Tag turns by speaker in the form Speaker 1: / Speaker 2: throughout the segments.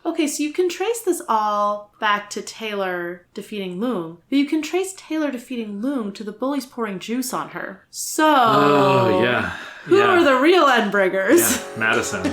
Speaker 1: Okay, so you can trace this all back to Taylor defeating Loom, but you can trace Taylor defeating Loom to the bullies pouring juice on her. So...
Speaker 2: Oh, yeah.
Speaker 1: Who are the real Endbringers?
Speaker 2: Yeah, Madison.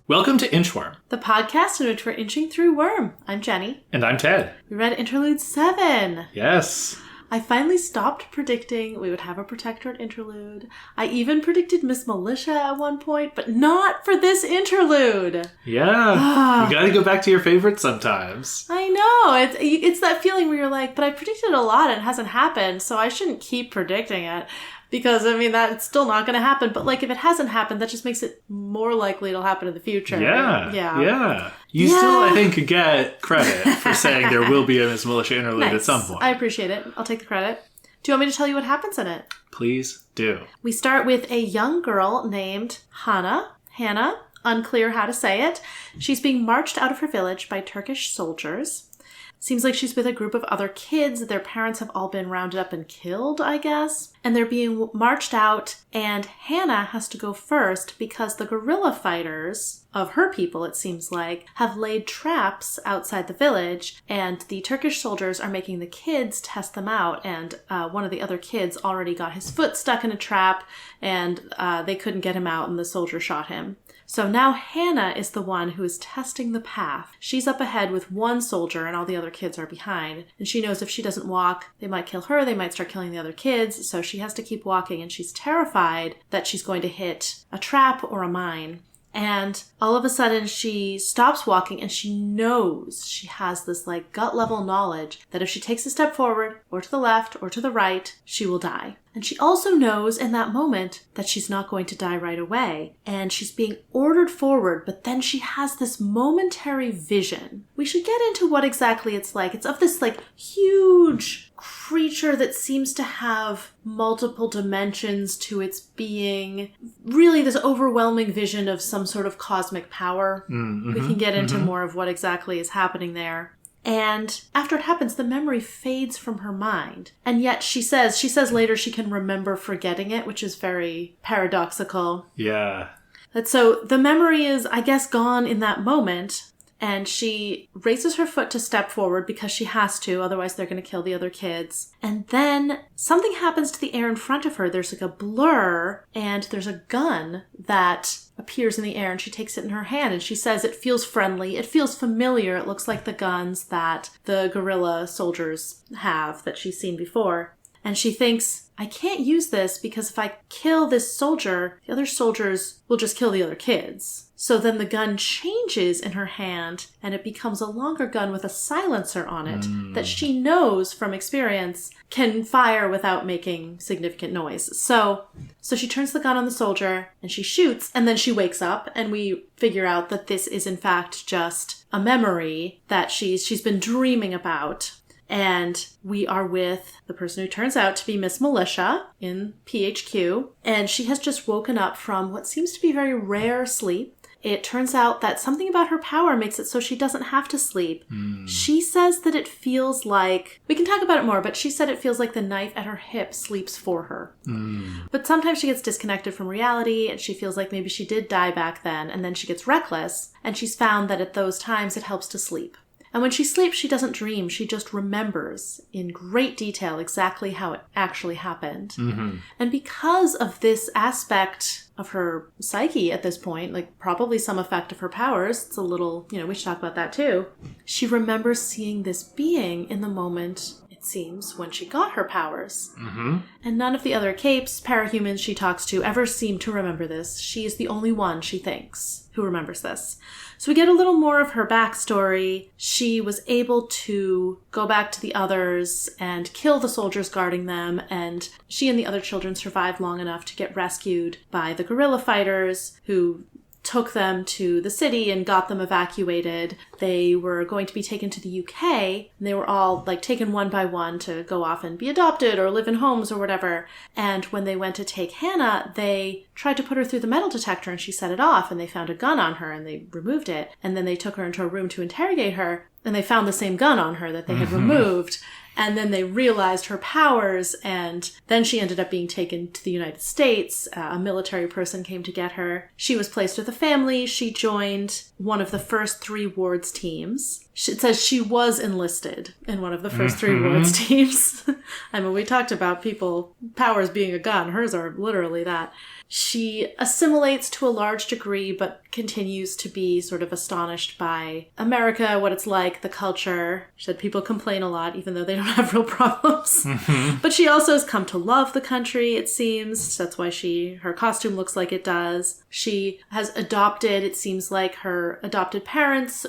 Speaker 2: Welcome to Inchworm,
Speaker 1: the podcast in which we're inching through Worm. I'm Jenny.
Speaker 2: And I'm Ted.
Speaker 1: We read Interlude 7.
Speaker 2: Yes.
Speaker 1: I finally stopped predicting we would have a Protectorate interlude. I even predicted Miss Militia at one point, but not for this interlude.
Speaker 2: Yeah. You gotta go back to your favorites sometimes.
Speaker 1: I know. It's that feeling where you're like, but I predicted a lot and it hasn't happened, so I shouldn't keep predicting it. Because, I mean, that's still not going to happen. But, like, if it hasn't happened, that just makes it more likely it'll happen in the future.
Speaker 2: Yeah. Yeah. You still, I think, get credit for saying there will be a Miss Militia interlude at some point.
Speaker 1: I appreciate it. I'll take the credit. Do you want me to tell you what happens in it?
Speaker 2: Please do.
Speaker 1: We start with a young girl named Hannah, unclear how to say it. She's being marched out of her village by Turkish soldiers. Seems like she's with a group of other kids. Their parents have all been rounded up and killed, I guess. And they're being marched out, and Hannah has to go first because the guerrilla fighters of her people, it seems like, have laid traps outside the village, and the Turkish soldiers are making the kids test them out, and one of the other kids already got his foot stuck in a trap, and they couldn't get him out, and the soldier shot him. So now Hannah is the one who is testing the path. She's up ahead with one soldier and all the other kids are behind. And she knows if she doesn't walk, they might kill her, they might start killing the other kids. So she has to keep walking and she's terrified that she's going to hit a trap or a mine. And all of a sudden she stops walking and she knows, she has this like gut level knowledge that if she takes a step forward or to the left or to the right, she will die. And she also knows in that moment that she's not going to die right away. And she's being ordered forward, but then she has this momentary vision. We should get into what exactly it's like. It's of this like huge creature that seems to have multiple dimensions to its being. Really this overwhelming vision of some sort of cosmic power. Mm-hmm, we can get into more of what exactly is happening there. And after it happens, the memory fades from her mind. And yet she says later she can remember forgetting it, which is very paradoxical.
Speaker 2: Yeah.
Speaker 1: So the memory is, I guess, gone in that moment. And she raises her foot to step forward because she has to, otherwise they're going to kill the other kids. And then something happens to the air in front of her. There's like a blur, and there's a gun that appears in the air, and she takes it in her hand, and she says it feels friendly. It feels familiar. It looks like the guns that the guerrilla soldiers have that she's seen before. And she thinks, I can't use this because if I kill this soldier, the other soldiers will just kill the other kids. So then the gun changes in her hand and it becomes a longer gun with a silencer on it that she knows from experience can fire without making significant noise. So she turns the gun on the soldier and she shoots, and then she wakes up and we figure out that this is in fact just a memory that she's been dreaming about. And we are with the person who turns out to be Miss Militia in PHQ. And she has just woken up from what seems to be very rare sleep. It turns out that something about her power makes it so she doesn't have to sleep. She says that it feels like, we can talk about it more, but she said it feels like the knife at her hip sleeps for her. But sometimes she gets disconnected from reality and she feels like maybe she did die back then, and then she gets reckless, and she's found that at those times it helps to sleep. And when she sleeps, she doesn't dream. She just remembers in great detail exactly how it actually happened. And because of this aspect of her psyche at this point, like probably some effect of her powers, it's a little, we should talk about that too. She remembers seeing this being in the moment, it seems, when she got her powers. And none of the other capes, parahumans she talks to ever seem to remember this. She is the only one, she thinks, who remembers this. So we get a little more of her backstory. She was able to go back to the others and kill the soldiers guarding them, and she and the other children survived long enough to get rescued by the guerrilla fighters who took them to the city and got them evacuated. They were going to be taken to the UK, and they were all taken one by one to go off and be adopted or live in homes or whatever. And when they went to take Hannah, they tried to put her through the metal detector and she set it off, and they found a gun on her and they removed it. And then they took her into a room to interrogate her. And they found the same gun on her that they had removed. And then they realized her powers, and then she ended up being taken to the United States. A military person came to get her. She was placed with a family. She joined one of the first 3 wards teams. It says she was enlisted in one of the first 3 wards teams. I mean, we talked about powers being a gun. Hers are literally that. She assimilates to a large degree, but continues to be sort of astonished by America, what it's like, the culture. She said people complain a lot, even though they don't have real problems. But she also has come to love the country, it seems. That's why her costume looks like it does. She has adopted, it seems like her adopted parents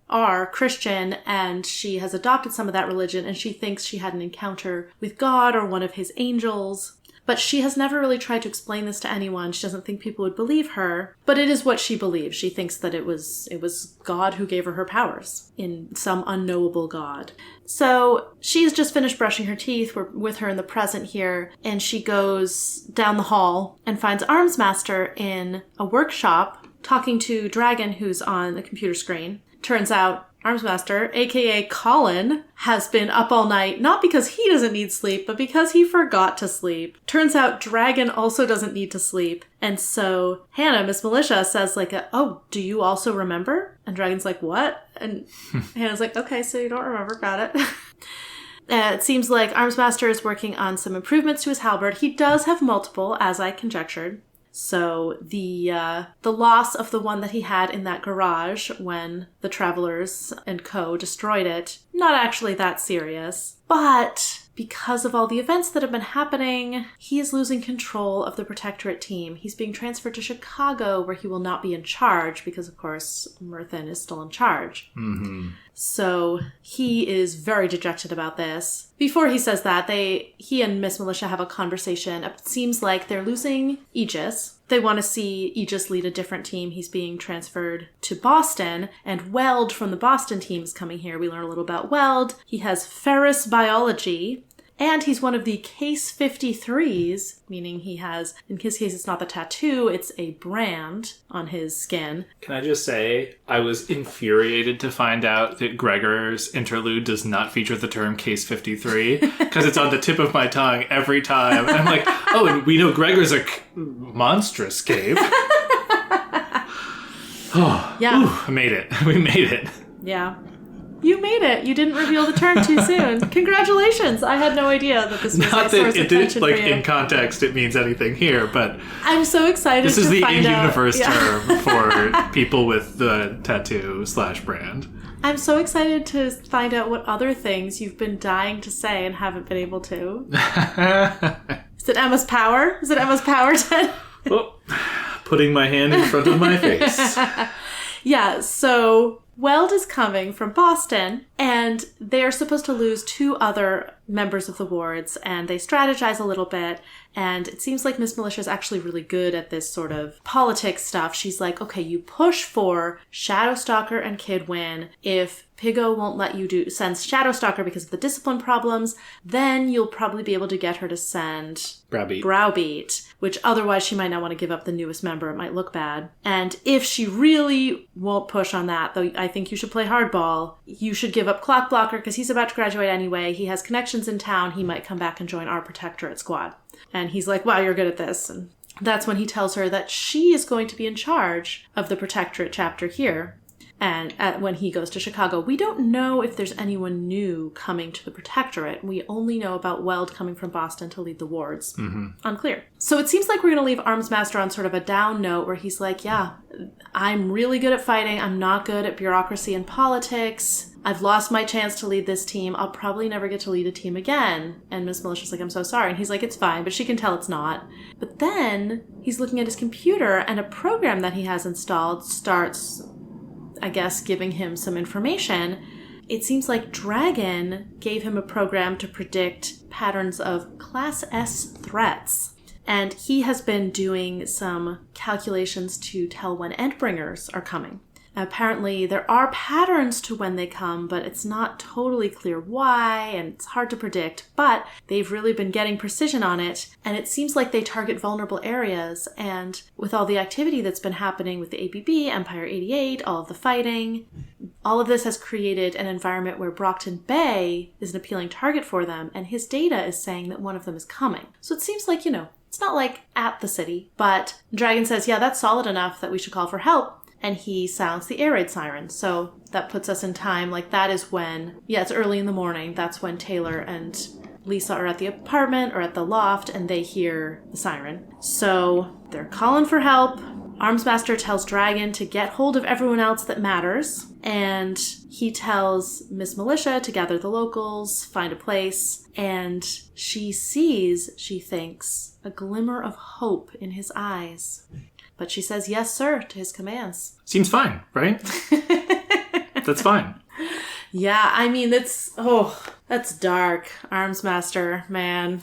Speaker 1: are Christian, and she has adopted some of that religion, and she thinks she had an encounter with God or one of his angels. But she has never really tried to explain this to anyone. She doesn't think people would believe her. But it is what she believes. She thinks that it was God who gave her powers, in some unknowable God. So she's just finished brushing her teeth. We're with her in the present here. And she goes down the hall and finds Armsmaster in a workshop talking to Dragon, who's on the computer screen. Turns out Armsmaster, aka Colin, has been up all night, not because he doesn't need sleep, but because he forgot to sleep. Turns out Dragon also doesn't need to sleep. And so Hannah, Miss Militia, says oh, do you also remember? And Dragon's like, what? And Hannah's like, okay, so you don't remember, got it. It seems like Armsmaster is working on some improvements to his halberd. He does have multiple, as I conjectured. So the loss of the one that he had in that garage when the Travelers and co. destroyed it, not actually that serious. But because of all the events that have been happening, he is losing control of the Protectorate team. He's being transferred to Chicago, where he will not be in charge because, of course, Murthan is still in charge. So he is very dejected about this. Before he says that, he and Miss Militia have a conversation. It seems like they're losing Aegis. They want to see Aegis lead a different team. He's being transferred to Boston, and Weld from the Boston team is coming here. We learn a little about Weld. He has ferrous biology, and he's one of the Case 53s, meaning he has, in his case, it's not the tattoo, it's a brand on his skin.
Speaker 2: Can I just say, I was infuriated to find out that Gregor's interlude does not feature the term Case 53, because it's on the tip of my tongue every time. And I'm like, oh, and we know Gregor's a monstrous cave. Oh, yeah. Ooh, I made it. We made it.
Speaker 1: Yeah. You made it. You didn't reveal the term too soon. Congratulations. I had no idea that this was
Speaker 2: not that it did, like, in context it means anything here, but
Speaker 1: I'm so excited to find out.
Speaker 2: This is the in-universe term for people with the tattoo/brand.
Speaker 1: I'm so excited to find out what other things you've been dying to say and haven't been able to. Is it Emma's power? Is it Emma's power, Ted?
Speaker 2: Oh, putting my hand in front of my face.
Speaker 1: Yeah, so Weld is coming from Boston, and they're supposed to lose 2 other members of the wards, and they strategize a little bit, and it seems like Miss Militia is actually really good at this sort of politics stuff. She's like, okay, you push for Shadowstalker and Kid win. If Piggo won't let you send Shadowstalker because of the discipline problems, then you'll probably be able to get her to send Browbeat, which otherwise she might not want to give up the newest member. It might look bad. And if she really won't push on that, though I think you should play hardball, you should give up Clockblocker because he's about to graduate anyway. He has connections in town. He might come back and join our Protectorate squad. And he's like, wow, you're good at this. And that's when he tells her that she is going to be in charge of the Protectorate chapter here. And when he goes to Chicago, we don't know if there's anyone new coming to the Protectorate. We only know about Weld coming from Boston to lead the wards. Unclear. So it seems like we're going to leave Armsmaster on sort of a down note where he's like, yeah, I'm really good at fighting. I'm not good at bureaucracy and politics. I've lost my chance to lead this team. I'll probably never get to lead a team again. And Miss Militia's like, I'm so sorry. And he's like, it's fine, but she can tell it's not. But then he's looking at his computer, and a program that he has installed starts, I guess, giving him some information. It seems like Dragon gave him a program to predict patterns of Class S threats. And he has been doing some calculations to tell when Endbringers are coming. Apparently, there are patterns to when they come, but it's not totally clear why, and it's hard to predict. But they've really been getting precision on it, and it seems like they target vulnerable areas. And with all the activity that's been happening with the ABB, Empire 88, all of the fighting, all of this has created an environment where Brockton Bay is an appealing target for them, and his data is saying that one of them is coming. So it seems like, it's not like at the city, but Dragon says, yeah, that's solid enough that we should call for help. And he sounds the air raid siren. So that puts us in time. Like, that is when, it's early in the morning. That's when Taylor and Lisa are at the apartment or at the loft, and they hear the siren. So they're calling for help. Armsmaster tells Dragon to get hold of everyone else that matters. And he tells Miss Militia to gather the locals, find a place. And she thinks, a glimmer of hope in his eyes. But she says yes, sir, to his commands.
Speaker 2: Seems fine, right? That's fine.
Speaker 1: Yeah, I mean, that's dark, Armsmaster, man.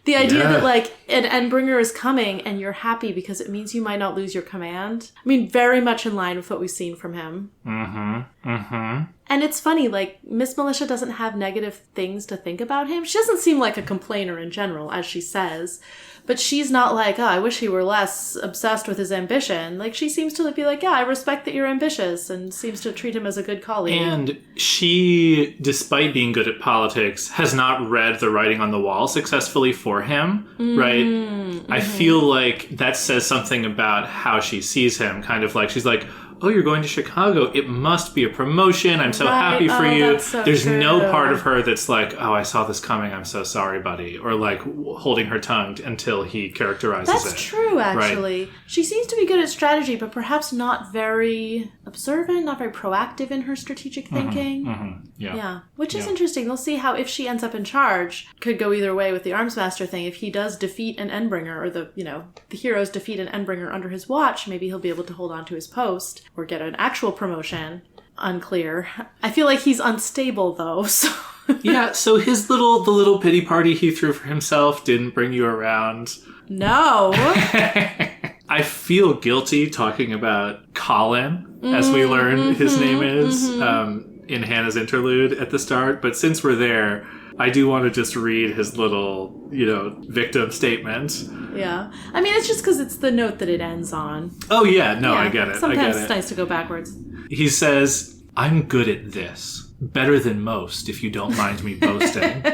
Speaker 1: The idea that, like, an Endbringer is coming and you're happy because it means you might not lose your command. I mean, very much in line with what we've seen from him. Mm-hmm. Mm-hmm. And it's funny, like, Miss Militia doesn't have negative things to think about him. She doesn't seem like a complainer in general, as she says. But she's not like, I wish he were less obsessed with his ambition. Like, she seems to be like, I respect that you're ambitious, and seems to treat him as a good colleague.
Speaker 2: And she, despite being good at politics, has not read the writing on the wall successfully for him, right? Mm-hmm. I feel like that says something about how she sees him. Kind of like, she's like, oh, you're going to Chicago. It must be a promotion. I'm so happy for you.
Speaker 1: So
Speaker 2: There's
Speaker 1: true.
Speaker 2: no part of her that's like, oh, I saw this coming. I'm so sorry, buddy. Or like holding her tongue until he characterizes it.
Speaker 1: That's true, actually.
Speaker 2: Right.
Speaker 1: She seems to be good at strategy, but perhaps not very observant, not very proactive in her strategic thinking.
Speaker 2: Mm-hmm, mm-hmm. Yeah.
Speaker 1: Which is interesting. We'll see how, if she ends up in charge, could go either way with the Armsmaster thing. If he does defeat an Endbringer, or the heroes defeat an Endbringer under his watch, maybe he'll be able to hold on to his post or get an actual promotion. Unclear. I feel like he's unstable, though, so...
Speaker 2: Yeah, so the little pity party he threw for himself didn't bring you around.
Speaker 1: No.
Speaker 2: I feel guilty talking about Colin, as we learn his name is, in Hannah's interlude at the start. But since we're there, I do want to just read his little, victim statement.
Speaker 1: Yeah. I mean, it's just because it's the note that it ends on.
Speaker 2: Oh, yeah. No, I get it.
Speaker 1: Sometimes it's nice to go backwards.
Speaker 2: He says, I'm good at this. Better than most, if you don't mind me boasting.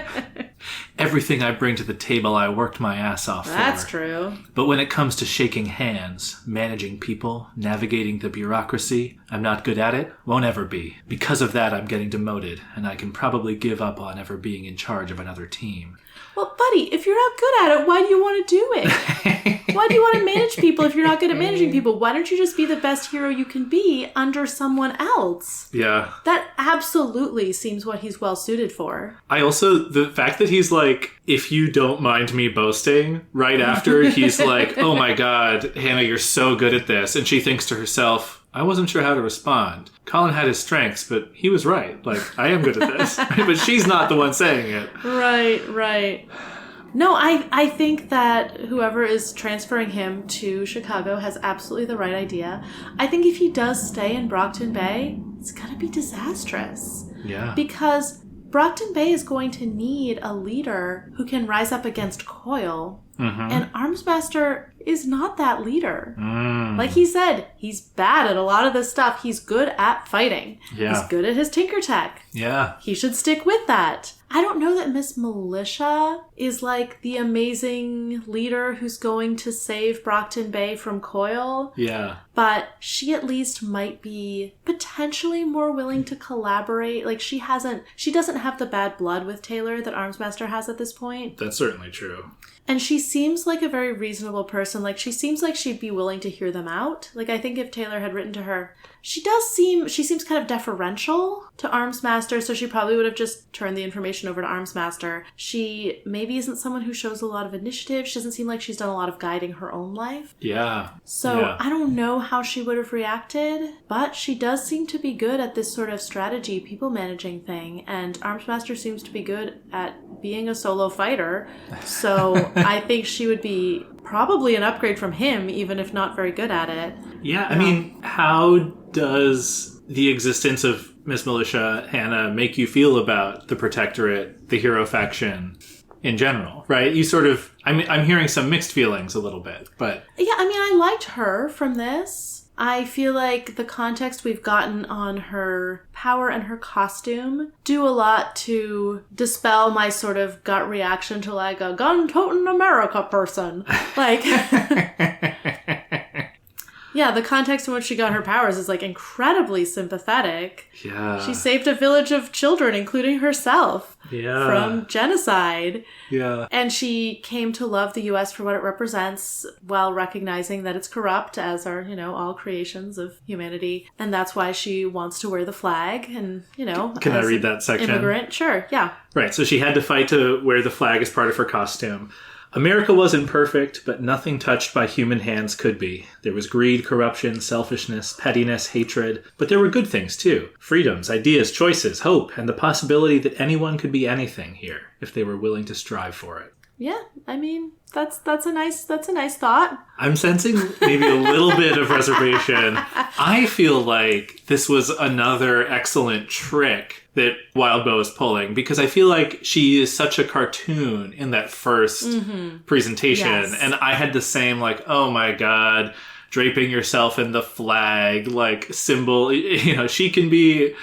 Speaker 2: Everything I bring to the table, I worked my ass off for.
Speaker 1: That's true.
Speaker 2: But when it comes to shaking hands, managing people, navigating the bureaucracy, I'm not good at it, won't ever be. Because of that, I'm getting demoted, and I can probably give up on ever being in charge of another team.
Speaker 1: Well, buddy, if you're not good at it, why do you want to do it? Why do you want to manage people if you're not good at managing people? Why don't you just be the best hero you can be under someone else?
Speaker 2: Yeah.
Speaker 1: That absolutely seems what he's well suited for.
Speaker 2: I also, the fact that he's like, if you don't mind me boasting, right after he's like, oh my God, Hannah, you're so good at this. And she thinks to herself, I wasn't sure how to respond. Colin had his strengths, but he was right. Like, I am good at this. But she's not the one saying it.
Speaker 1: Right. No, I think that whoever is transferring him to Chicago has absolutely the right idea. I think if he does stay in Brockton Bay, it's going to be disastrous.
Speaker 2: Yeah. Because
Speaker 1: Brockton Bay is going to need a leader who can rise up against Coil. Mm-hmm. And Armsmaster is not that leader. Like he said, he's bad at a lot of this stuff. He's good at fighting. Yeah. He's good at his tinker tech.
Speaker 2: Yeah.
Speaker 1: He should stick with that. I don't know that Miss Militia is like the amazing leader who's going to save Brockton Bay from Coil.
Speaker 2: Yeah.
Speaker 1: But she at least might be potentially more willing to collaborate. Like she doesn't have the bad blood with Taylor that Armsmaster has at this point.
Speaker 2: That's certainly true.
Speaker 1: And she seems like a very reasonable person. Like, she seems like she'd be willing to hear them out. Like, I think if Taylor had written to her, she seems kind of deferential to Armsmaster, so she probably would have just turned the information over to Armsmaster. She maybe isn't someone who shows a lot of initiative. She doesn't seem like she's done a lot of guiding her own life.
Speaker 2: Yeah.
Speaker 1: So I don't know how she would have reacted, but she does seem to be good at this sort of strategy, people managing thing, and Armsmaster seems to be good at being a solo fighter. So I think she would be probably an upgrade from him, even if not very good at it.
Speaker 2: Yeah, I mean, how does the existence of Miss Militia, Hannah, make you feel about the Protectorate, the hero faction in general, right? You sort of, I'm hearing some mixed feelings a little bit, but...
Speaker 1: Yeah, I mean, I liked her from this. I feel like the context we've gotten on her power and her costume do a lot to dispel my sort of gut reaction to like a gun-toting America person. Like, yeah, the context in which she got her powers is like incredibly sympathetic.
Speaker 2: Yeah.
Speaker 1: She saved a village of children, including herself, from genocide.
Speaker 2: Yeah.
Speaker 1: And she came to love the U.S. for what it represents while recognizing that it's corrupt, as are, all creations of humanity. And that's why she wants to wear the flag and,
Speaker 2: Can I read that section?
Speaker 1: Immigrant, sure, yeah.
Speaker 2: Right, so she had to fight to wear the flag as part of her costume. America wasn't perfect, but nothing touched by human hands could be. There was greed, corruption, selfishness, pettiness, hatred, but there were good things too. Freedoms, ideas, choices, hope, and the possibility that anyone could be anything here if they were willing to strive for it.
Speaker 1: Yeah, I mean, that's a nice thought.
Speaker 2: I'm sensing maybe a little bit of reservation. I feel like this was another excellent trick that Wildbow is pulling, because I feel like she is such a cartoon in that first presentation. Yes. And I had the same, like, oh my God, draping yourself in the flag, like, symbol. She can be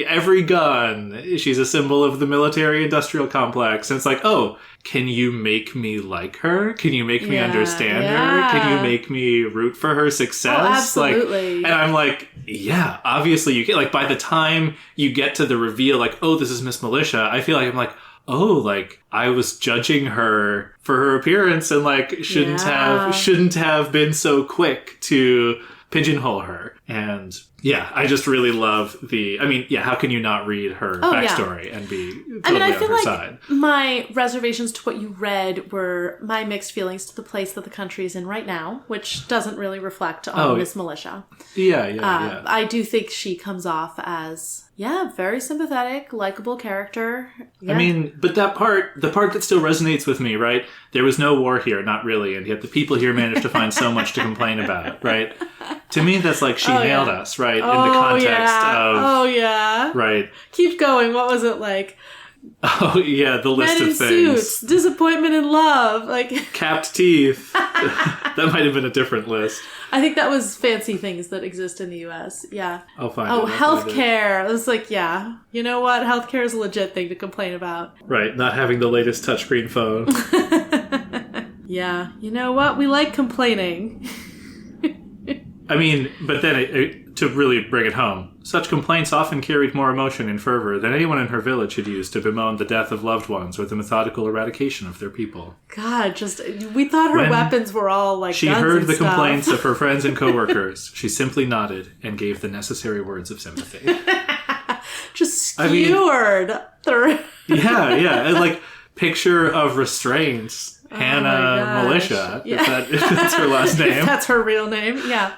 Speaker 2: every gun. She's a symbol of the military-industrial complex. And it's like, oh, can you make me like her? Can you make me understand her? Can you make me root for her success?
Speaker 1: Oh, absolutely.
Speaker 2: And I'm like, yeah, obviously you can. Like, by the time you get to the reveal, like, oh, this is Miss Militia, I feel like I'm like, oh, like, I was judging her for her appearance and, like, shouldn't have been so quick to pigeonhole her. And yeah, I just really love how can you not read her backstory and be totally
Speaker 1: I feel
Speaker 2: on her
Speaker 1: like
Speaker 2: side?
Speaker 1: My reservations to what you read were my mixed feelings to the place that the country is in right now, which doesn't really reflect on Miss Militia.
Speaker 2: Yeah.
Speaker 1: I do think she comes off as, very sympathetic, likable character. Yeah.
Speaker 2: I mean, but the part that still resonates with me, right? There was no war here, not really, and yet the people here managed to find so much to complain about, right? To me, that's like she nailed us, right? In the context of...
Speaker 1: Oh, yeah.
Speaker 2: Right.
Speaker 1: Keep going. What was it like?
Speaker 2: Oh, yeah, the list
Speaker 1: Men
Speaker 2: of
Speaker 1: in
Speaker 2: things.
Speaker 1: Suits, disappointment in love, like...
Speaker 2: Capped teeth. That might have been a different list.
Speaker 1: I think that was fancy things that exist in the U.S. Yeah.
Speaker 2: I'll find it.
Speaker 1: Oh, healthcare. It was like, you know what? Healthcare is a legit thing to complain about.
Speaker 2: Right, not having the latest touchscreen phone.
Speaker 1: Yeah. You know what? We like complaining.
Speaker 2: I mean, but then to really bring it home, such complaints often carried more emotion and fervor than anyone in her village had used to bemoan the death of loved ones or the methodical eradication of their people. God,
Speaker 1: we thought her weapons were all like
Speaker 2: she
Speaker 1: guns
Speaker 2: heard
Speaker 1: and
Speaker 2: the
Speaker 1: stuff.
Speaker 2: Complaints of her friends and coworkers. She simply nodded and gave the necessary words of sympathy.
Speaker 1: Just skewered.
Speaker 2: Yeah. And like, picture of restraints. Hannah Militia, if that's her last name.
Speaker 1: If that's her real name, yeah.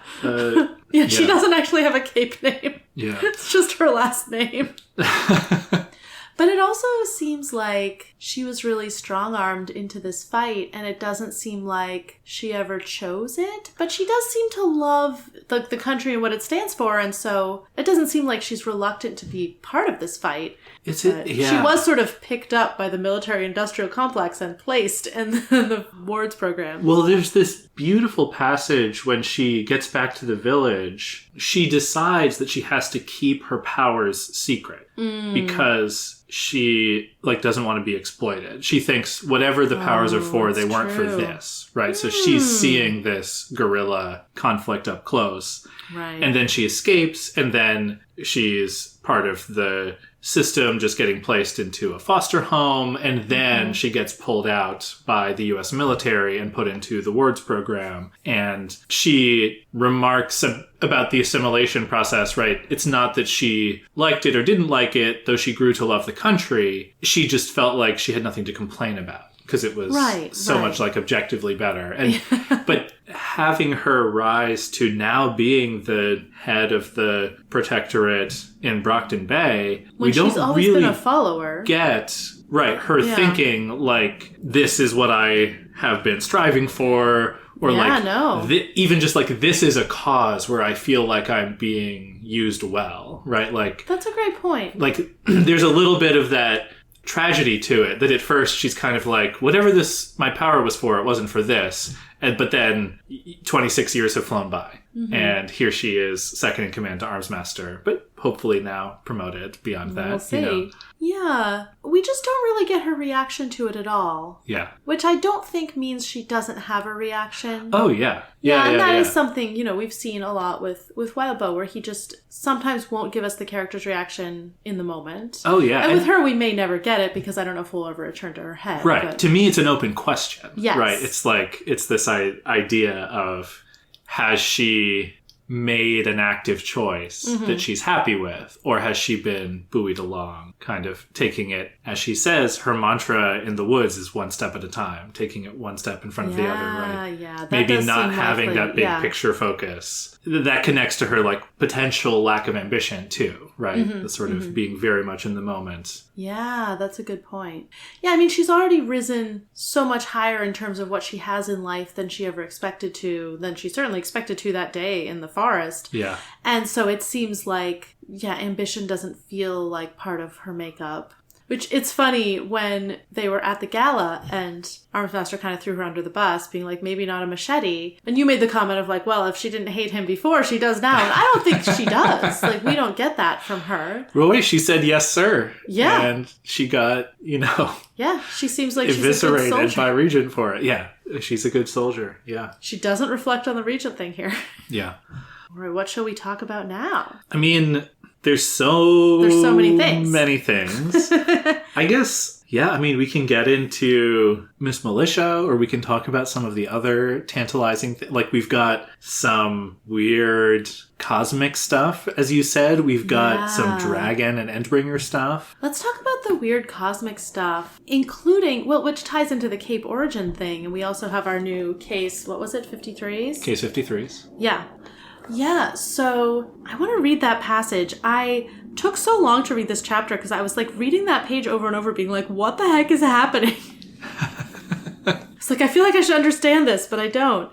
Speaker 1: She doesn't actually have a cape name.
Speaker 2: Yeah.
Speaker 1: It's just her last name. But it also seems like she was really strong-armed into this fight, and it doesn't seem like she ever chose it. But she does seem to love the country and what it stands for, and so it doesn't seem like she's reluctant to be part of this fight. She was sort of picked up by the military-industrial complex and placed in the wards program.
Speaker 2: Well, there's this beautiful passage when she gets back to the village. She decides that she has to keep her powers secret because she doesn't want to be exploited. She thinks whatever the powers are for, they weren't for this, right? So she's seeing this guerrilla conflict up close.
Speaker 1: Right.
Speaker 2: And then she escapes, and then she's part of the system just getting placed into a foster home, and then she gets pulled out by the U.S. military and put into the wards program. And she remarks about the assimilation process, right? It's not that she liked it or didn't like it, though she grew to love the country. She just felt like she had nothing to complain about because it was so much like objectively better. And but having her rise to now being the head of the protectorate in Brockton Bay,
Speaker 1: when
Speaker 2: we don't
Speaker 1: she's always
Speaker 2: really
Speaker 1: been a follower.
Speaker 2: get her thinking like, this is what I have been striving for, or even just like, this is a cause where I feel like I'm being used well, right? Like,
Speaker 1: that's a great point.
Speaker 2: Like, there's a little bit of that tragedy to it, that at first she's kind of like, whatever my power was for, it wasn't for this. But then 26 years have flown by, and here she is, second in command to Armsmaster, but hopefully now promoted beyond that.
Speaker 1: We'll see. Yeah. We just don't really get her reaction to it at all.
Speaker 2: Yeah.
Speaker 1: Which I don't think means she doesn't have a reaction.
Speaker 2: Oh, yeah.
Speaker 1: And that is something, we've seen a lot with Wildbow, where he just sometimes won't give us the character's reaction in the moment.
Speaker 2: Oh, yeah.
Speaker 1: And with her, we may never get it, because I don't know if we'll ever return to her head.
Speaker 2: Right.
Speaker 1: But...
Speaker 2: To me, it's an open question.
Speaker 1: Yes.
Speaker 2: Right. It's like, it's this idea of, has she made an active choice that she's happy with, or has she been buoyed along, kind of taking it, as she says, her mantra in the woods is one step at a time, taking it one step in front of the other, right?
Speaker 1: That
Speaker 2: maybe not having that big picture focus. That connects to her like potential lack of ambition too, right? The sort of being very much in the moment.
Speaker 1: Yeah, that's a good point. Yeah, I mean, she's already risen so much higher in terms of what she has in life than she ever expected to, than she certainly expected to that day in the forest.
Speaker 2: Yeah.
Speaker 1: And so it seems like, ambition doesn't feel like part of her makeup. Which, it's funny, when they were at the gala and Armsmaster kind of threw her under the bus, being like, maybe not a machete. And you made the comment of like, well, if she didn't hate him before, she does now. And I don't think she does. Like, we don't get that from her.
Speaker 2: Roy, she said, yes, sir.
Speaker 1: Yeah.
Speaker 2: And she got,
Speaker 1: Yeah, she seems like she's a good
Speaker 2: eviscerated
Speaker 1: soldier.
Speaker 2: by Regent for it. Yeah, she's a good soldier. Yeah.
Speaker 1: She doesn't reflect on the Regent thing here.
Speaker 2: Yeah.
Speaker 1: All right, what shall we talk about now?
Speaker 2: I mean... There's so
Speaker 1: many things.
Speaker 2: I guess, we can get into Miss Militia, or we can talk about some of the other tantalizing things. Like, we've got some weird cosmic stuff, as you said. We've got some dragon and Endbringer stuff.
Speaker 1: Let's talk about the weird cosmic stuff, including, which ties into the Cape Origin thing. And we also have our new case, what was it, 53s?
Speaker 2: Case 53s.
Speaker 1: Yeah. Yeah, so I want to read that passage. I took so long to read this chapter because I was like reading that page over and over being like, what the heck is happening? It's like, I feel like I should understand this, but I don't.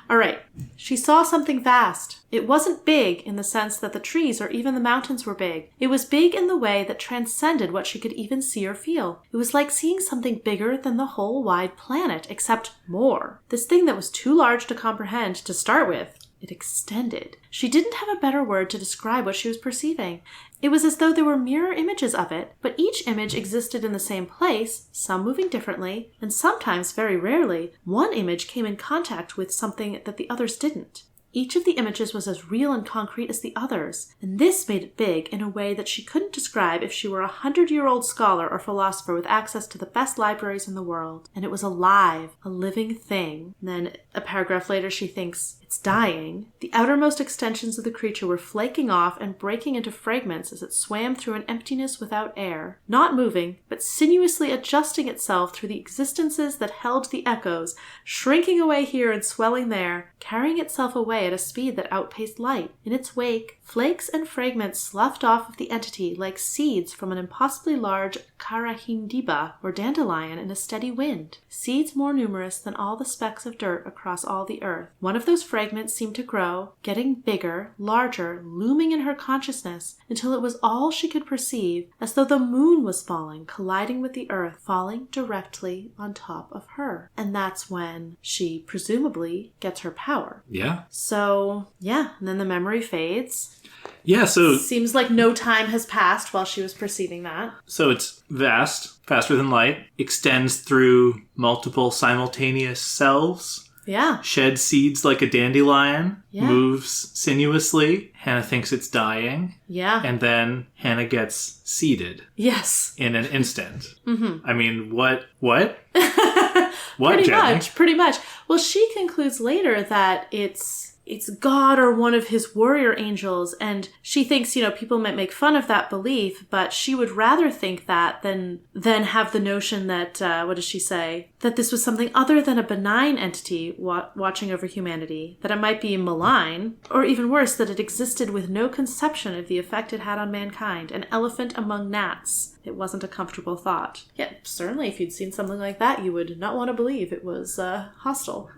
Speaker 1: All right. She saw something vast. It wasn't big in the sense that the trees or even the mountains were big. It was big in the way that transcended what she could even see or feel. It was like seeing something bigger than the whole wide planet, except more. This thing that was too large to comprehend to start with. It extended. She didn't have a better word to describe what she was perceiving. It was as though there were mirror images of it, but each image existed in the same place, some moving differently, and sometimes, very rarely, one image came in contact with something that the others didn't. Each of the images was as real and concrete as the others, and this made it big in a way that she couldn't describe if she were a 100-year-old scholar or philosopher with access to the best libraries in the world. And it was alive, a living thing. And then a paragraph later she thinks, it's dying. The outermost extensions of the creature were flaking off and breaking into fragments as it swam through an emptiness without air, not moving, but sinuously adjusting itself through the existences that held the echoes, shrinking away here and swelling there, carrying itself away at a speed that outpaced light. In its wake, flakes and fragments sloughed off of the entity like seeds from an impossibly large karahindiba or dandelion in a steady wind, seeds more numerous than all the specks of dirt across all the earth. One of those fragments seemed to grow, getting bigger, larger, looming in her consciousness, until it was all she could perceive, as though the moon was falling, colliding with the earth, falling directly on top of her. And that's when she presumably gets her power.
Speaker 2: Yeah.
Speaker 1: So, yeah, and then the memory fades.
Speaker 2: Yeah, so...
Speaker 1: Seems like no time has passed while she was perceiving that.
Speaker 2: So it's vast, faster than light, extends through multiple simultaneous cells.
Speaker 1: Yeah.
Speaker 2: Sheds seeds like a dandelion. Yeah. Moves sinuously. Hannah thinks it's dying.
Speaker 1: Yeah.
Speaker 2: And then Hannah gets seeded.
Speaker 1: Yes.
Speaker 2: In an instant.
Speaker 1: Mm-hmm.
Speaker 2: I mean, what? What,
Speaker 1: pretty
Speaker 2: Jenny?
Speaker 1: Pretty much. Well, she concludes later that it's it's God or one of his warrior angels. And she thinks, people might make fun of that belief, but she would rather think that than have the notion that, what does she say? That this was something other than a benign entity watching over humanity, that it might be malign, or even worse, that it existed with no conception of the effect it had on mankind, an elephant among gnats. It wasn't a comfortable thought. Yeah, certainly if you'd seen something like that, you would not want to believe it was hostile.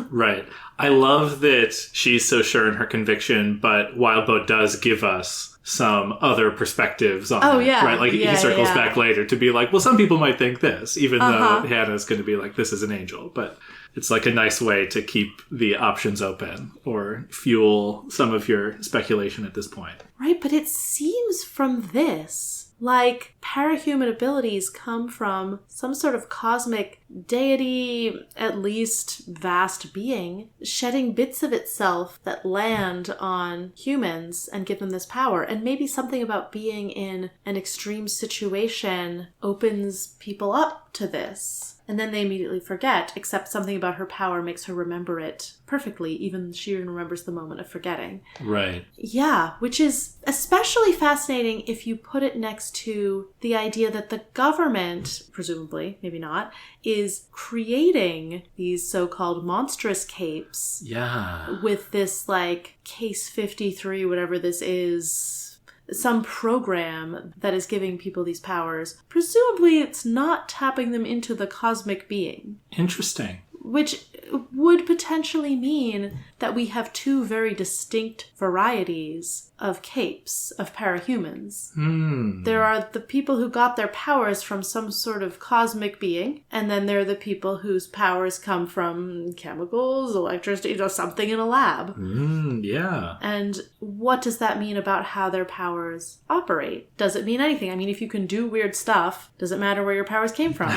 Speaker 2: Right. I love that she's so sure in her conviction, but Wildbow does give us some other perspectives on it,
Speaker 1: yeah.
Speaker 2: right? Like, he circles back later to be like, well, some people might think this, even though Hannah's going to be like, this is an angel. But it's like a nice way to keep the options open or fuel some of your speculation at this point.
Speaker 1: Right, but it seems from this like parahuman abilities come from some sort of cosmic deity, at least vast being, shedding bits of itself that land on humans and give them this power. And maybe something about being in an extreme situation opens people up to this. And then they immediately forget, except something about her power makes her remember it perfectly. Even she remembers the moment of forgetting.
Speaker 2: Right.
Speaker 1: Yeah, which is especially fascinating if you put it next to the idea that the government, presumably, maybe not, is creating these so-called monstrous capes.
Speaker 2: Yeah.
Speaker 1: With this, like, Case 53, whatever this is, some program that is giving people these powers. Presumably it's not tapping them into the cosmic being.
Speaker 2: Interesting.
Speaker 1: Which would potentially mean that we have two very distinct varieties of capes, of parahumans. There are the people who got their powers from some sort of cosmic being, and then there are the people whose powers come from chemicals, electricity, something in a lab.
Speaker 2: Yeah.
Speaker 1: And what does that mean about how their powers operate? Does it mean anything? I mean, if you can do weird stuff, does it matter where your powers came from?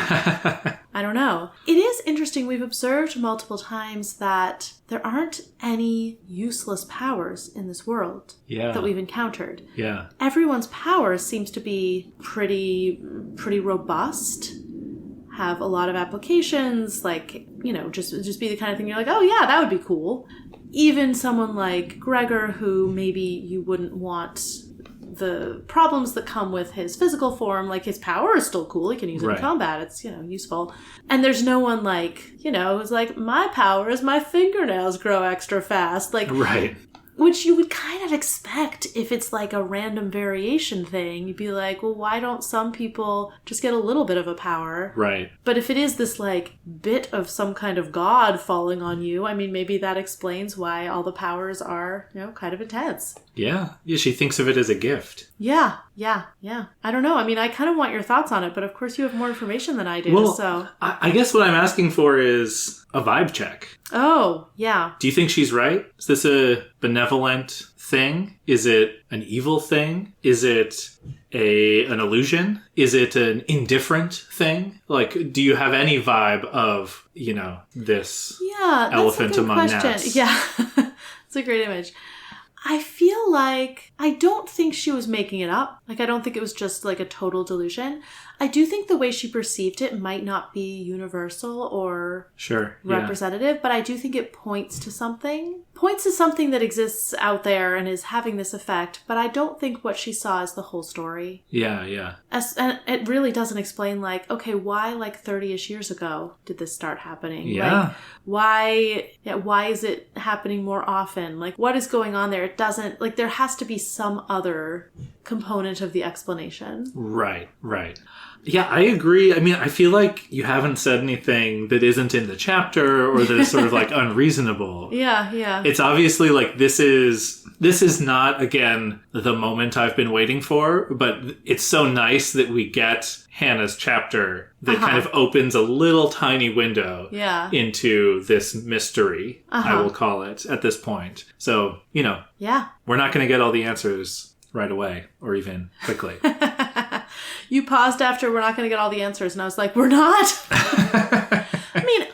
Speaker 1: I don't know. It is interesting. We've observed multiple times that there aren't any useless powers in this world that we've encountered.
Speaker 2: Yeah.
Speaker 1: Everyone's powers seems to be pretty robust, have a lot of applications, like, just be the kind of thing you're like, oh yeah, that would be cool. Even someone like Gregor, who maybe you wouldn't want the problems that come with his physical form, like his power is still cool. He can use it in combat. It's, useful. And there's no one like, who's like, my power is my fingernails grow extra fast. Like,
Speaker 2: right.
Speaker 1: Which you would kind of expect if it's like a random variation thing. You'd be like, well, why don't some people just get a little bit of a power?
Speaker 2: Right.
Speaker 1: But if it is this like bit of some kind of god falling on you, I mean, maybe that explains why all the powers are, kind of intense.
Speaker 2: Yeah. Yeah, she thinks of it as a gift.
Speaker 1: Yeah. I don't know. I mean, I kind of want your thoughts on it, but of course you have more information than I do,
Speaker 2: well,
Speaker 1: so...
Speaker 2: I guess what I'm asking for is a vibe check.
Speaker 1: Oh, yeah.
Speaker 2: Do you think she's right? Is this a benevolent thing? Is it an evil thing? Is it an illusion? Is it an indifferent thing? Like, do you have any vibe of, this elephant among gnats?
Speaker 1: Yeah, it's a great image. I feel like I don't think she was making it up. Like, I don't think it was just like a total delusion. I do think the way she perceived it might not be universal or representative, but I do think it points to something that exists out there and is having this effect, but I don't think what she saw is the whole story.
Speaker 2: Yeah.
Speaker 1: And it really doesn't explain, like, okay, why, like, 30-ish years ago did this start happening?
Speaker 2: Yeah.
Speaker 1: Like, why is it happening more often? Like, what is going on there? It doesn't, like, there has to be some other component of the explanation. Right.
Speaker 2: Yeah, I agree. I mean, I feel like you haven't said anything that isn't in the chapter or that is sort of like unreasonable.
Speaker 1: Yeah.
Speaker 2: It's obviously like this is not, again, the moment I've been waiting for, but it's so nice that we get Hannah's chapter that kind of opens a little tiny window into this mystery, I will call it, at this point. So, we're not going to get all the answers right away or even quickly.
Speaker 1: You paused after we're not going to get all the answers, and I was like, we're not? I mean,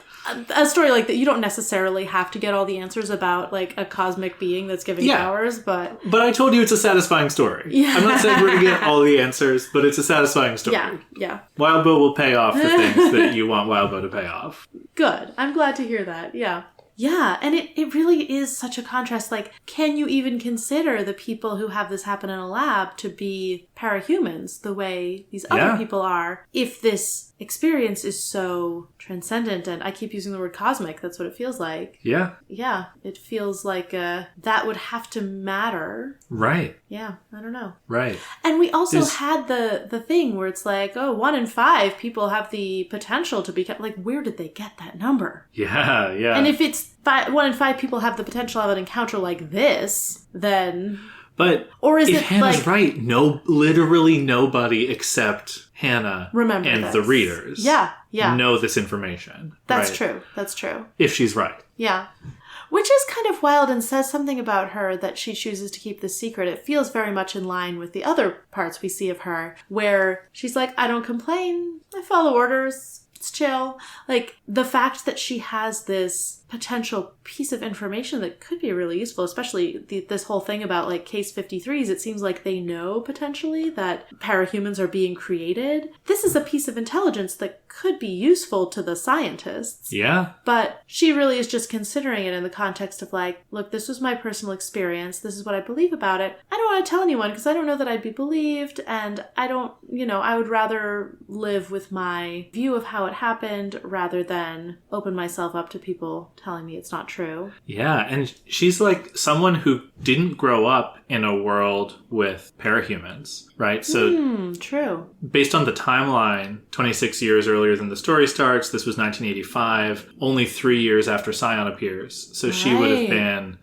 Speaker 1: a story like that, you don't necessarily have to get all the answers about, like, a cosmic being that's giving powers, but...
Speaker 2: But I told you it's a satisfying story. Yeah. I'm not saying we're going to get all the answers, but it's a satisfying story.
Speaker 1: Yeah.
Speaker 2: Wildbow will pay off the things that you want Wildbow to pay off.
Speaker 1: Good. I'm glad to hear that, yeah. Yeah, and it really is such a contrast. Like, can you even consider the people who have this happen in a lab to be parahumans the way these other people are, if this experience is so transcendent? And I keep using the word cosmic. That's what it feels like.
Speaker 2: Yeah.
Speaker 1: Yeah, it feels like that would have to matter.
Speaker 2: Right.
Speaker 1: Yeah, I don't know.
Speaker 2: Right.
Speaker 1: And we also had the thing where it's like, 1 in 5 people have the potential to be... Like, where did they get that number?
Speaker 2: Yeah, yeah.
Speaker 1: And if it's 1 in 5 people have the potential of an encounter like this, then...
Speaker 2: But
Speaker 1: or is
Speaker 2: if
Speaker 1: it
Speaker 2: Hannah's
Speaker 1: like,
Speaker 2: right, literally nobody except Hannah and the readers know this information.
Speaker 1: That's true. That's true.
Speaker 2: If she's right.
Speaker 1: Yeah. Which is kind of wild and says something about her that she chooses to keep this secret. It feels very much in line with the other parts we see of her, where she's like, I don't complain. I follow orders. It's chill. Like, the fact that she has this potential piece of information that could be really useful, especially this whole thing about, like, case 53s, it seems like they know potentially that parahumans are being created. This is a piece of intelligence that could be useful to the scientists.
Speaker 2: Yeah.
Speaker 1: But she really is just considering it in the context of, like, look, this was my personal experience. This is what I believe about it. I don't want to tell anyone because I don't know that I'd be believed, and I don't, I would rather live with my view of how it happened rather than open myself up to people telling me it's not true. Yeah,
Speaker 2: and she's like someone who didn't grow up in a world with parahumans, right? So
Speaker 1: true.
Speaker 2: Based on the timeline, 26 years earlier than the story starts, this was 1985, only 3 years after Scion appears. So she would have been,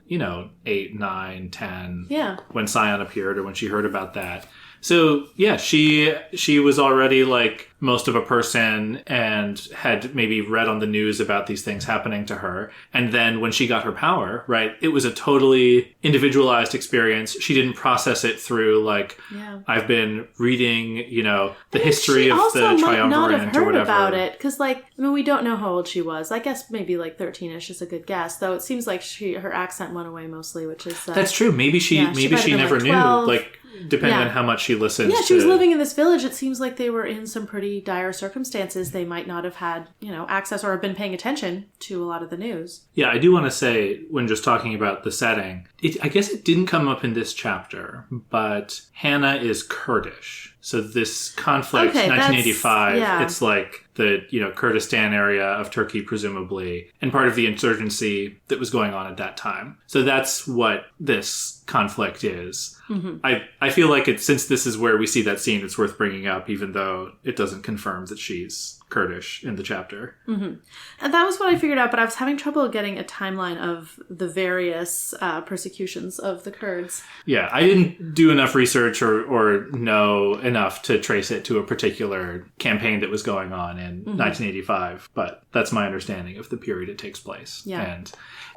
Speaker 2: 8, 9, 10 when Scion appeared or when she heard about that. So, yeah, she was already like most of a person and had maybe read on the news about these things happening to her. And then when she got her power, right, it was a totally individualized experience. She didn't process it through like, I've been reading, the history of the triumvirate or whatever. She also might not have heard about it because, like, we don't know how old she was. I guess maybe like 13-ish is a good guess, though it seems like her accent went away mostly, which is... That's true. Maybe she never knew, like... Depending on how much she listens to...
Speaker 1: Yeah, she was living in this village. It seems like they were in some pretty dire circumstances. They might not have had, access or have been paying attention to a lot of the news.
Speaker 2: Yeah, I do want to say, when just talking about the setting, I guess it didn't come up in this chapter, but Hannah is Kurdish. So this conflict, 1985, it's like the, Kurdistan area of Turkey, presumably, and part of the insurgency that was going on at that time. So that's what this conflict is. Mm-hmm. I feel like since this is where we see that scene, it's worth bringing up, even though it doesn't confirm that she's Kurdish in the chapter.
Speaker 1: Mm-hmm. And that was what I figured out, but I was having trouble getting a timeline of the various persecutions of the Kurds.
Speaker 2: Yeah, I didn't do enough research or know enough to trace it to a particular campaign that was going on in 1985, but that's my understanding of the period it takes place.
Speaker 1: Yeah.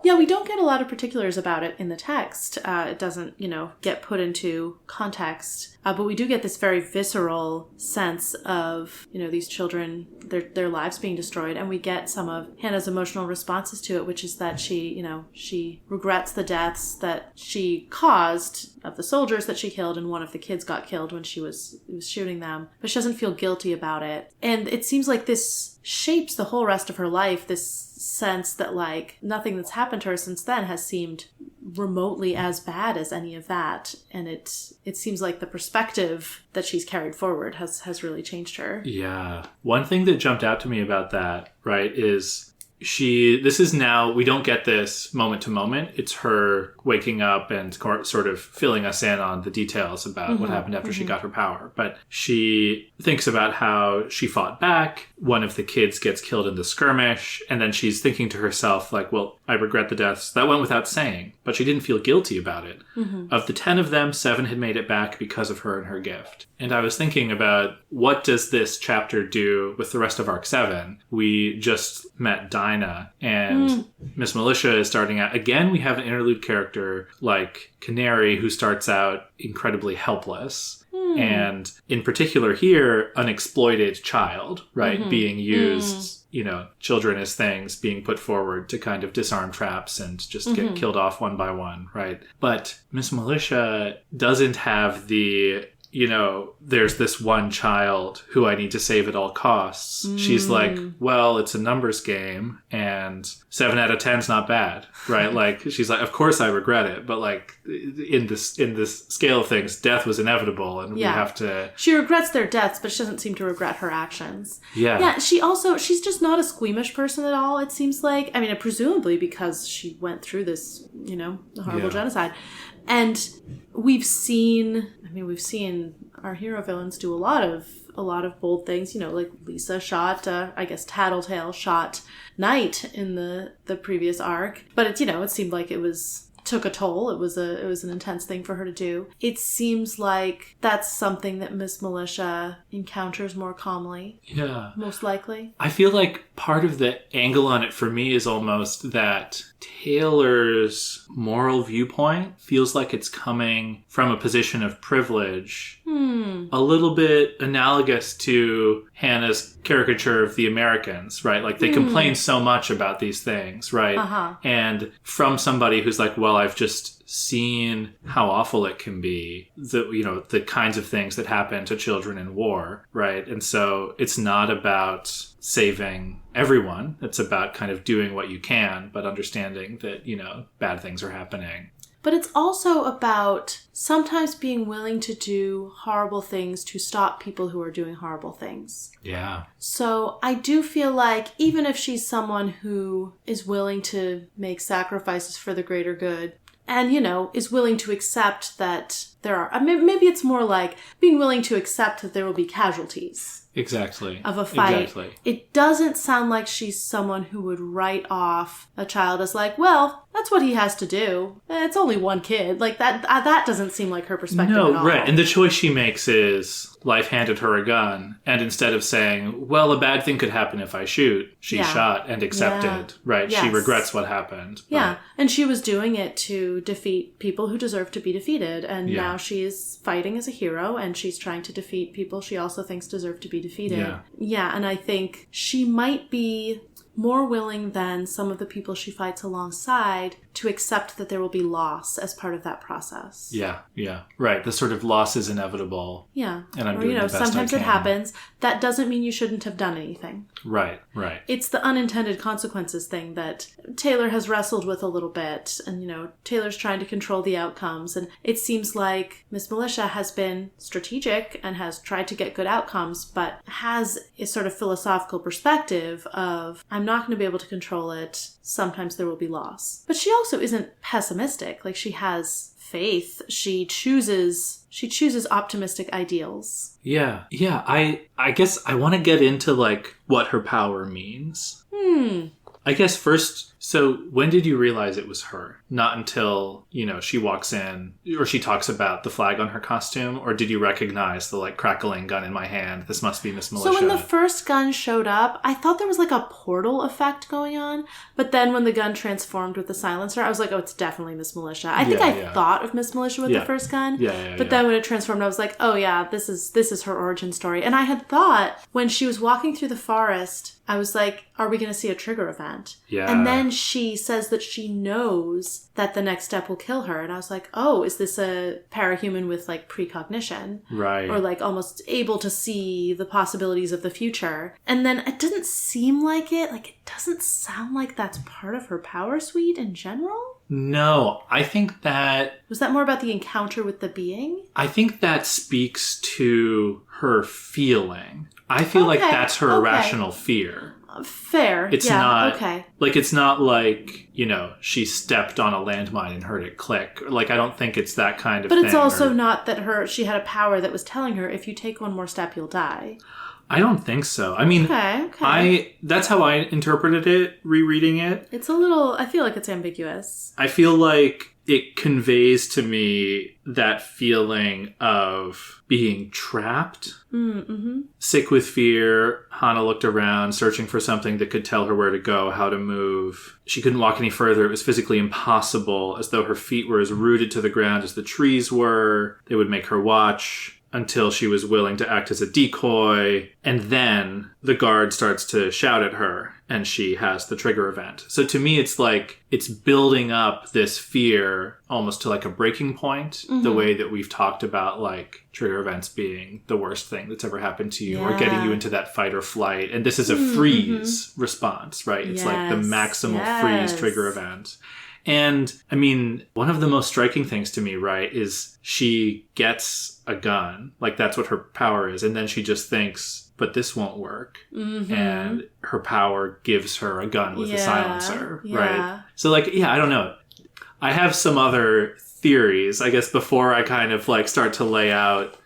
Speaker 1: Yeah, we don't get a lot of particulars about it in the text. It doesn't, get put into context. But we do get this very visceral sense of, these children, their lives being destroyed. And we get some of Hannah's emotional responses to it, which is that she regrets the deaths that she caused of the soldiers that she killed, and one of the kids got killed when she was shooting them. But she doesn't feel guilty about it. And it seems like this shapes the whole rest of her life, this sense that, like, nothing that's happened to her since then has seemed remotely as bad as any of that. And it seems like the perspective that she's carried forward has really changed her. Yeah.
Speaker 2: One thing that jumped out to me about that, right, is this is now, we don't get this moment to moment. It's her waking up and sort of filling us in on the details about what happened after she got her power. But she thinks about how she fought back. One of the kids gets killed in the skirmish. And then she's thinking to herself, like, well, I regret the deaths. That went without saying. But she didn't feel guilty about it. Mm-hmm. Of the 10 of them, 7 had made it back because of her and her gift. And I was thinking about, what does this chapter do with the rest of Arc 7? We just met Dinah, and Miss Militia is starting out. Again, we have an interlude character like Canary, who starts out incredibly helpless. And in particular here, an exploited child, right? Being used, children as things being put forward to kind of disarm traps and just get killed off one by one, right? But Miss Militia doesn't have the there's this one child who I need to save at all costs. She's like, well, it's a numbers game and 7 out of 10 is not bad, right? Like, she's like, of course I regret it, but like in this scale of things, death was inevitable and we have to...
Speaker 1: She regrets their deaths, but she doesn't seem to regret her actions.
Speaker 2: Yeah.
Speaker 1: Yeah, she's just not a squeamish person at all, it seems like. I mean, presumably because she went through this, horrible genocide. And we've seen our hero villains do a lot of bold things, like Lisa shot, Tattletale shot Knight in the previous arc. But it seemed like it took a toll. It was an intense thing for her to do. It seems like that's something that Miss Militia encounters more calmly.
Speaker 2: Yeah.
Speaker 1: Most likely.
Speaker 2: I feel like part of the angle on it for me is almost that Taylor's moral viewpoint feels like it's coming from a position of privilege. A little bit analogous to Hannah's caricature of the Americans, right? Like, they complain so much about these things, right?
Speaker 1: Uh-huh.
Speaker 2: And from somebody who's like, well, I've just seen how awful it can be, the kinds of things that happen to children in war, right? And so it's not about saving everyone. It's about kind of doing what you can, but understanding that, bad things are happening.
Speaker 1: But it's also about sometimes being willing to do horrible things to stop people who are doing horrible things.
Speaker 2: Yeah.
Speaker 1: So I do feel like even if she's someone who is willing to make sacrifices for the greater good, and, is willing to accept that there are... maybe it's more like being willing to accept that there will be casualties.
Speaker 2: Exactly.
Speaker 1: Of a fight.
Speaker 2: Exactly.
Speaker 1: It doesn't sound like she's someone who would write off a child as like, well, that's what he has to do. It's only one kid. Like, that doesn't seem like her perspective at all.
Speaker 2: No, right. And the choice she makes is life handed her a gun. And instead of saying, well, a bad thing could happen if I shoot, she shot and accepted, right?
Speaker 1: Yes.
Speaker 2: She regrets what happened.
Speaker 1: Yeah. And she was doing it to defeat people who deserve to be defeated. And now she is fighting as a hero and she's trying to defeat people she also thinks deserve to be defeated. Yeah. And I think she might be more willing than some of the people she fights alongside to accept that there will be loss as part of that process.
Speaker 2: Yeah. Right. The sort of loss is inevitable.
Speaker 1: Yeah.
Speaker 2: And I'm doing the best I can.
Speaker 1: Sometimes it happens. That doesn't mean you shouldn't have done anything.
Speaker 2: Right.
Speaker 1: It's the unintended consequences thing that Taylor has wrestled with a little bit. And, Taylor's trying to control the outcomes. And it seems like Miss Militia has been strategic and has tried to get good outcomes, but has a sort of philosophical perspective of, I'm not going to be able to control it. Sometimes there will be loss. But she also isn't pessimistic. Like, she has faith. She chooses optimistic ideals.
Speaker 2: Yeah. I guess I want to get into like what her power means. I guess first, so when did you realize it was her? Not until, she walks in or she talks about the flag on her costume, or did you recognize the like crackling gun in my hand? This must be Miss Militia.
Speaker 1: So when the first gun showed up, I thought there was like a portal effect going on, but then when the gun transformed with the silencer, I was like, oh, it's definitely Miss Militia. I think I thought of Miss Militia with the first gun, but then when it transformed, I was like, oh yeah, this is her origin story. And I had thought when she was walking through the forest, I was like, are we going to see a trigger event?
Speaker 2: Yeah.
Speaker 1: And then she says that she knows that the next step will kill her. And I was like, oh, is this a parahuman with like precognition?
Speaker 2: Right.
Speaker 1: Or like almost able to see the possibilities of the future. And then it doesn't seem like it. Like, it doesn't sound like that's part of her power suite in general.
Speaker 2: No, I think that...
Speaker 1: Was that more about the encounter with the being?
Speaker 2: I think that speaks to her feeling. I feel like that's her irrational fear.
Speaker 1: Fair.
Speaker 2: It's not like, it's not like, she stepped on a landmine and heard it click. Like, I don't think it's that kind of thing.
Speaker 1: But it's also not that she had a power that was telling her, if you take one more step, you'll die.
Speaker 2: I don't think so. I mean, that's how I interpreted it, rereading it.
Speaker 1: It's a little, I feel like it's ambiguous.
Speaker 2: I feel like it conveys to me that feeling of being trapped. Sick with fear, Hannah looked around, searching for something that could tell her where to go, how to move. She couldn't walk any further. It was physically impossible, as though her feet were as rooted to the ground as the trees were. They would make her watch. until she was willing to act as a decoy. And then the guard starts to shout at her and she has the trigger event. So to me, it's like it's building up this fear almost to like a breaking point, the way that we've talked about like trigger events being the worst thing that's ever happened to you or getting you into that fight or flight. And this is a freeze response, right? It's like the maximal freeze trigger event. And I mean, one of the most striking things to me, right, is she gets a gun. Like that's what her power is. And then she just thinks, but this won't work. And her power gives her a gun with a silencer, right? So like, I don't know. I have some other theories, I guess, before I kind of like start to lay out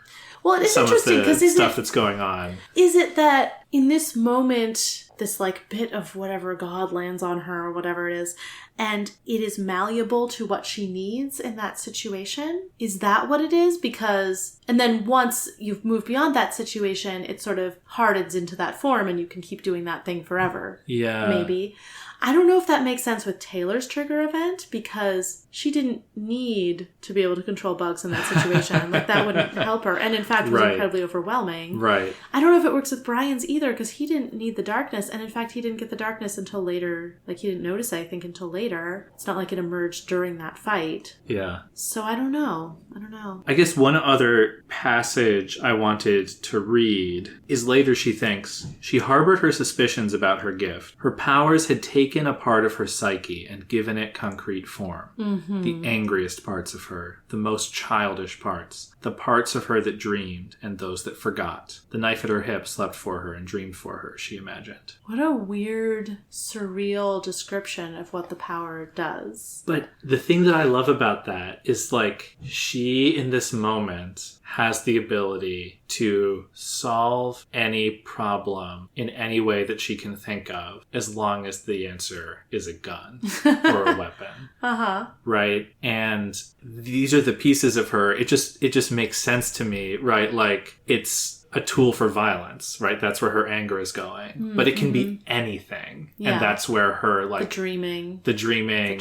Speaker 2: some of the stuff that's going on.
Speaker 1: Is it that in this moment, this like bit of whatever God lands on her or whatever it is, and it is malleable to what she needs in that situation? Is that what it is? Because, and then once you've moved beyond that situation, it sort of hardens into that form and you can keep doing that thing forever. Yeah. Maybe. I don't know if that makes sense with Taylor's trigger event because she didn't need to be able to control bugs in that situation. Like that wouldn't help her. And in fact, it was incredibly overwhelming. Right. I don't know if it works with Brian's either because he didn't need the darkness. And in fact, he didn't get the darkness until later. Like he didn't notice it, I think, until later. It's not like it emerged during that fight. Yeah. So I don't know. I guess one other passage I wanted to read is later she thinks, she harbored her suspicions about her gift. Her powers had taken a part of her psyche and given it concrete form. The angriest parts of her, the most childish parts, the parts of her that dreamed and those that forgot. The knife at her hip slept for her and dreamed for her, she imagined. What a weird, surreal description of what the power does. But the thing that I love about that is like she, in this moment, has the ability to solve any problem in any way that she can think of, as long as the answer is a gun or a weapon. Right? And these are the pieces of her. It just makes sense to me, right? Like it's a tool for violence, right? That's where her anger is going. But it can be anything. Yeah. And that's where her like the dreaming, the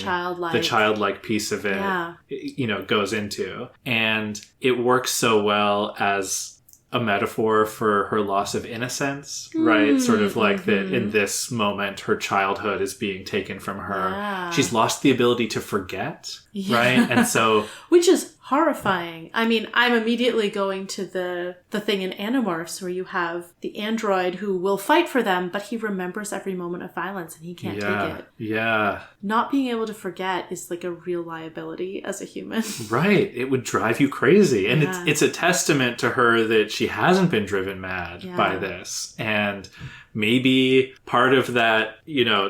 Speaker 1: childlike piece of it, goes into. And it works so well as a metaphor for her loss of innocence, right? Sort of like that in this moment, her childhood is being taken from her. Yeah. She's lost the ability to forget, right? And so... Which is horrifying. I mean, I'm immediately going to the thing in Animorphs where you have the android who will fight for them, but he remembers every moment of violence and he can't take it. Yeah. Not being able to forget is like a real liability as a human. Right. It would drive you crazy. And it's a testament to her that she hasn't been driven mad by this. And maybe part of that,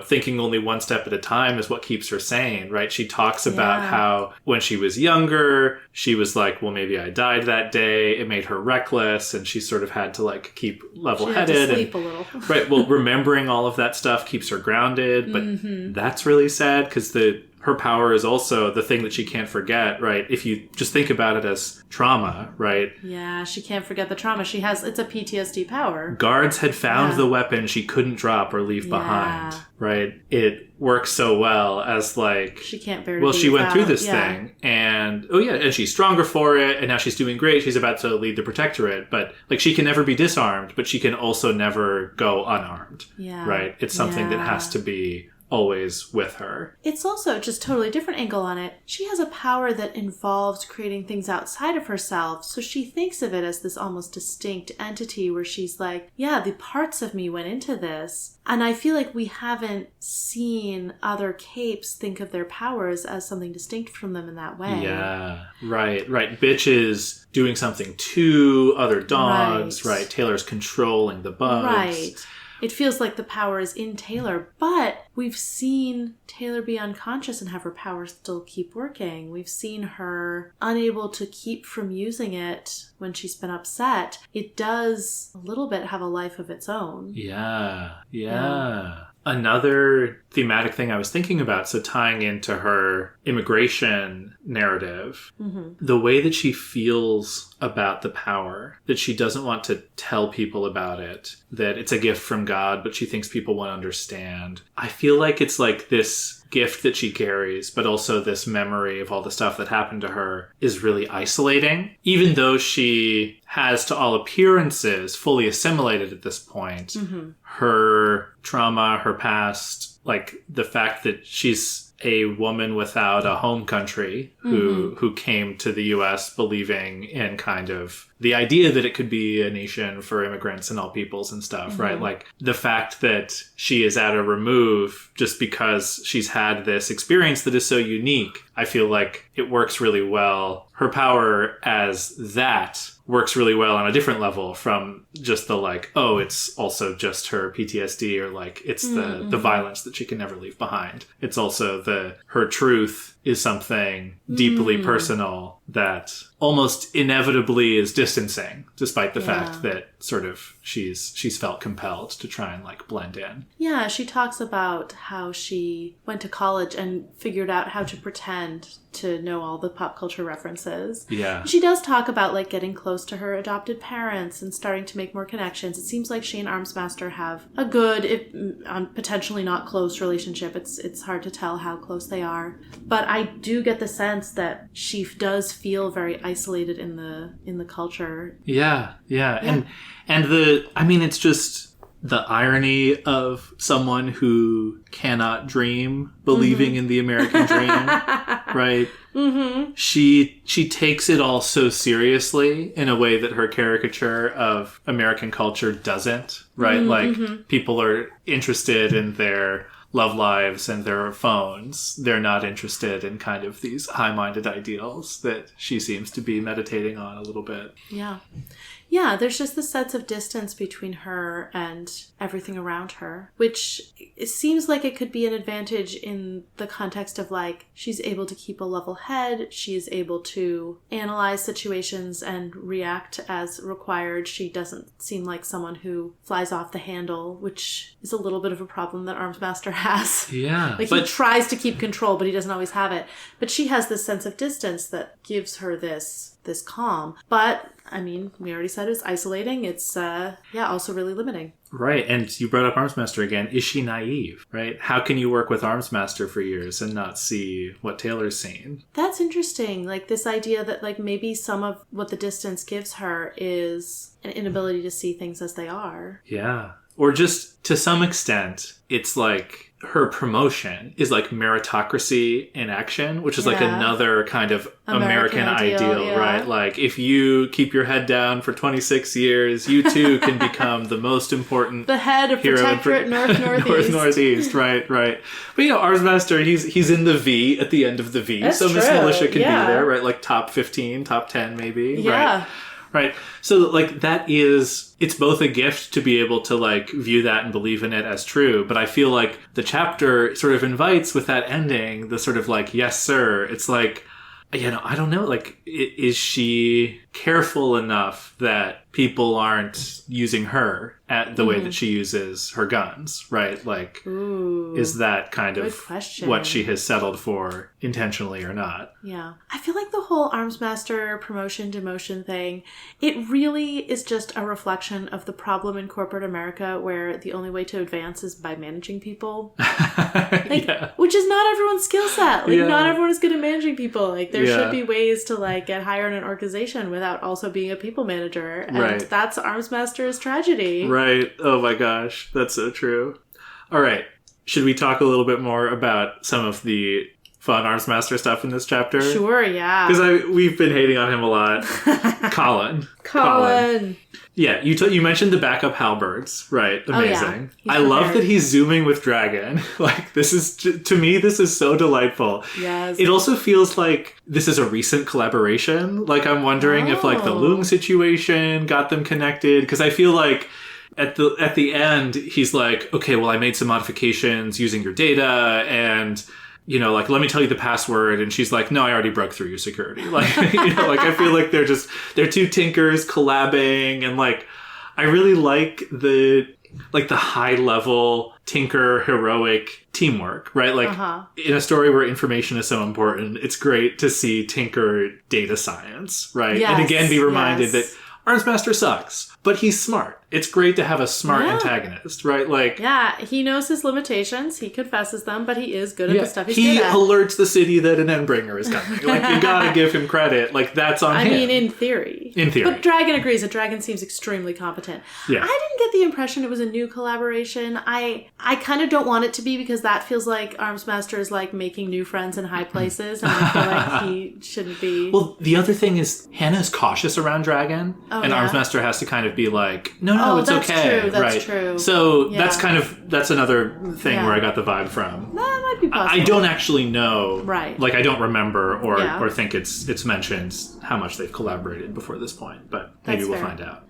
Speaker 1: thinking only one step at a time is what keeps her sane, right? She talks about how when she was younger, she was like, well, maybe I died that day. It made her reckless and she sort of had to like keep level-headed. She had to sleep a little. Right. Well, remembering all of that stuff keeps her grounded, but that's really sad because her power is also the thing that she can't forget, right? If you just think about it as trauma, right? Yeah, she can't forget the trauma. It's a PTSD power. Guards had found the weapon she couldn't drop or leave behind, right? It works so well as like... She can't bear to be she went through this thing and, and she's stronger for it and now she's doing great. She's about to lead the Protectorate, but like she can never be disarmed, but she can also never go unarmed, right? It's something that has to be always with her. It's also just totally different angle on it. She has a power that involves creating things outside of herself. So she thinks of it as this almost distinct entity where she's like, the parts of me went into this. And I feel like we haven't seen other capes think of their powers as something distinct from them in that way. Yeah, right. Bitch is doing something to other dogs, right? Taylor's controlling the bugs. Right. It feels like the power is in Taylor, but we've seen Taylor be unconscious and have her power still keep working. We've seen her unable to keep from using it when she's been upset. It does a little bit have a life of its own. Yeah. Another thematic thing I was thinking about, so tying into her immigration narrative, the way that she feels about the power, that she doesn't want to tell people about it, that it's a gift from God, but she thinks people won't understand. I
Speaker 2: feel like it's like this gift that she carries, but also this memory of all the stuff that happened to her is really isolating. Even though she has, to all appearances, fully assimilated at this point, her trauma, her past, like the fact that she's a woman without a home country who came to the US believing in kind of the idea that it could be a nation for immigrants and all peoples and stuff, right? Like the fact that she is at a remove just because she's had this experience that is so unique, I feel like it works really well. Her power as that works really well on a different level from just the like, oh, it's also just her PTSD, or like it's the violence that she can never leave behind. It's also her truth is something deeply personal that almost inevitably is distancing, despite the fact that sort of she's felt compelled to try and like blend in.
Speaker 1: Yeah, she talks about how she went to college and figured out how to pretend to know all the pop culture references.
Speaker 2: Yeah.
Speaker 1: She does talk about like getting close to her adopted parents and starting to make more connections. It seems like she and Armsmaster have a good, if potentially not close relationship. It's hard to tell how close they are. But I do get the sense that she does feel very isolated in the culture.
Speaker 2: Yeah. And it's just the irony of someone who cannot dream believing in the American dream, right? She takes it all so seriously in a way that her caricature of American culture doesn't, right? Like people are interested in their love lives and their phones. They're not interested in kind of these high-minded ideals that she seems to be meditating on a little bit.
Speaker 1: Yeah, there's just this sense of distance between her and everything around her, which it seems like it could be an advantage in the context of like, she's able to keep a level head, she is able to analyze situations and react as required. She doesn't seem like someone who flies off the handle, which is a little bit of a problem that Armsmaster has.
Speaker 2: Yeah.
Speaker 1: Like he tries to keep control, but he doesn't always have it. But she has this sense of distance that gives her this calm. But I mean, we already said it's isolating. It's, also really limiting.
Speaker 2: Right. And you brought up Armsmaster again. Is she naive, right? How can you work with Armsmaster for years and not see what Taylor's seen?
Speaker 1: That's interesting. Like this idea that like maybe some of what the distance gives her is an inability to see things as they are.
Speaker 2: Yeah. Or just to some extent, it's like her promotion is like meritocracy in action, which is like another kind of American ideal, right? Like if you keep your head down for 26 years, you too can become the most important
Speaker 1: the head of Protectorate
Speaker 2: Northeast, right. But Armsmaster, he's in the V at the end of the V.
Speaker 1: That's
Speaker 2: so Miss
Speaker 1: true.
Speaker 2: Militia can be there, right? Like top 15, top 10 maybe, right? Right. So, like, it's both a gift to be able to, like, view that and believe in it as true. But I feel like the chapter sort of invites with that ending, the sort of, like, yes, sir. It's like, I don't know. Like, is she careful enough that people aren't using her at the way that she uses her guns, right? Like, is that kind of what she has settled for intentionally or not?
Speaker 1: Yeah. I feel like the whole Armsmaster promotion demotion thing, it really is just a reflection of the problem in corporate America where the only way to advance is by managing people. Which is not everyone's skill set. Like, not everyone is good at managing people. Like, there should be ways to, like, get higher in an organization without also being a people manager. And that's Armsmaster's tragedy.
Speaker 2: Right. Oh my gosh. That's so true. All right. Should we talk a little bit more about some of the fun Armsmaster stuff in this chapter?
Speaker 1: Sure, yeah.
Speaker 2: Because we've been hating on him a lot. Colin. Yeah, you mentioned the backup halberds, right? Amazing.
Speaker 1: Oh, yeah.
Speaker 2: I love that he's zooming with Dragon. Like, this is, to me, this is so delightful.
Speaker 1: Yes.
Speaker 2: It also feels like this is a recent collaboration. Like, I'm wondering if, like, the Loong situation got them connected. Because I feel like at the end, he's like, okay, well, I made some modifications using your data, and like, let me tell you the password. And she's like, no, I already broke through your security. Like, like, I feel like they're two tinkers collabing. And like, I really like the high level tinker heroic teamwork, right? Like in a story where information is so important, it's great to see tinker data science, right?
Speaker 1: Yes,
Speaker 2: and again, be reminded that Armsmaster sucks, but he's smart. It's great to have a smart antagonist, right? Like,
Speaker 1: yeah, he knows his limitations. He confesses them, but he is good at the stuff he's
Speaker 2: he
Speaker 1: good at.
Speaker 2: alerts the city that an Endbringer is coming. Like, you gotta give him credit. Like, that's on him.
Speaker 1: I mean, in theory.
Speaker 2: In theory.
Speaker 1: But Dragon agrees. A dragon seems extremely competent.
Speaker 2: Yeah.
Speaker 1: I didn't get the impression it was a new collaboration. I kind of don't want it to be, because that feels like Armsmaster is like making new friends in high places, and I feel like he shouldn't be.
Speaker 2: Well, the other thing is Hannah's cautious around Dragon, and Armsmaster has to kind of be like, no, it's
Speaker 1: that's
Speaker 2: okay.
Speaker 1: True, that's true.
Speaker 2: So that's another thing where I got the vibe from.
Speaker 1: That might be possible.
Speaker 2: I don't actually know.
Speaker 1: Right.
Speaker 2: Like, I don't remember or think it's mentioned how much they've collaborated before this point, but maybe we'll find out.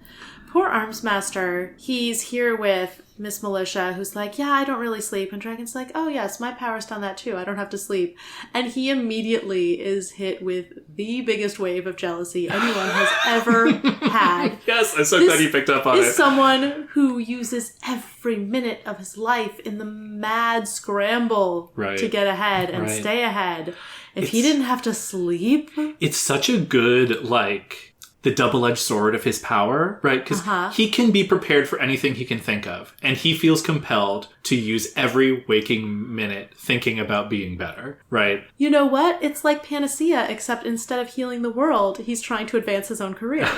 Speaker 1: Poor Armsmaster, he's here with Miss Militia, who's like, yeah, I don't really sleep. And Dragon's like, oh yes, my power's done that too. I don't have to sleep. And he immediately is hit with the biggest wave of jealousy anyone has ever had.
Speaker 2: Yes, I'm so glad you picked up on it.
Speaker 1: This is someone who uses every minute of his life in the mad scramble to get ahead and stay ahead. If he didn't have to sleep...
Speaker 2: It's such a good, like... the double-edged sword of his power, right? Because he can be prepared for anything he can think of. And he feels compelled to use every waking minute thinking about being better, right?
Speaker 1: You know what? It's like Panacea, except instead of healing the world, he's trying to advance his own career.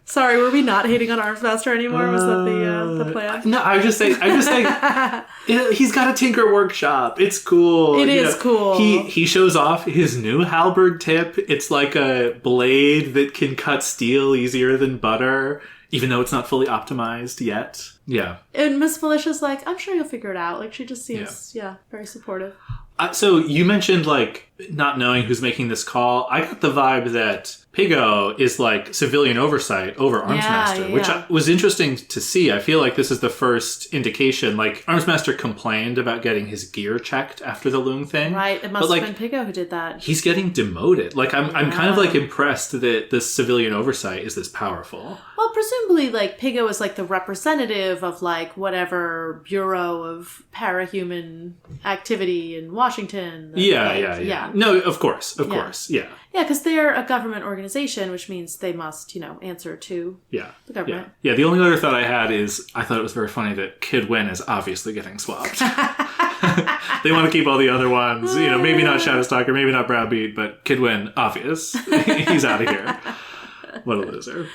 Speaker 1: Sorry, were we not hating on Armsmaster anymore? Was that the plan?
Speaker 2: No, I was just saying, he's got a tinker workshop. It's cool.
Speaker 1: It is cool.
Speaker 2: He shows off his new halberd tip. It's like a blade that can cut steel easier than butter, even though it's not fully optimized yet. Yeah.
Speaker 1: And Miss Militia's like, I'm sure you'll figure it out. Like, she just seems, very supportive.
Speaker 2: So you mentioned, like, not knowing who's making this call. I got the vibe that Pigo is like civilian oversight over Armsmaster, which was interesting to see. I feel like this is the first indication. Like, Armsmaster complained about getting his gear checked after the loom thing.
Speaker 1: Right, it must have been Pigo who did that.
Speaker 2: He's getting demoted. Like, I'm kind of like impressed that this civilian oversight is this powerful.
Speaker 1: Well, presumably, like, Pigo is like the representative of like whatever Bureau of Parahuman Activity in Washington.
Speaker 2: Yeah. No, of course. Yeah.
Speaker 1: Yeah, because they're a government organization, which means they must, answer to the government.
Speaker 2: Yeah, the only other thought I had is I thought it was very funny that Kid Win is obviously getting swapped. They want to keep all the other ones, maybe not Shadowstalker, maybe not Browbeat, but Kid Win, obvious. He's out of here. What a loser.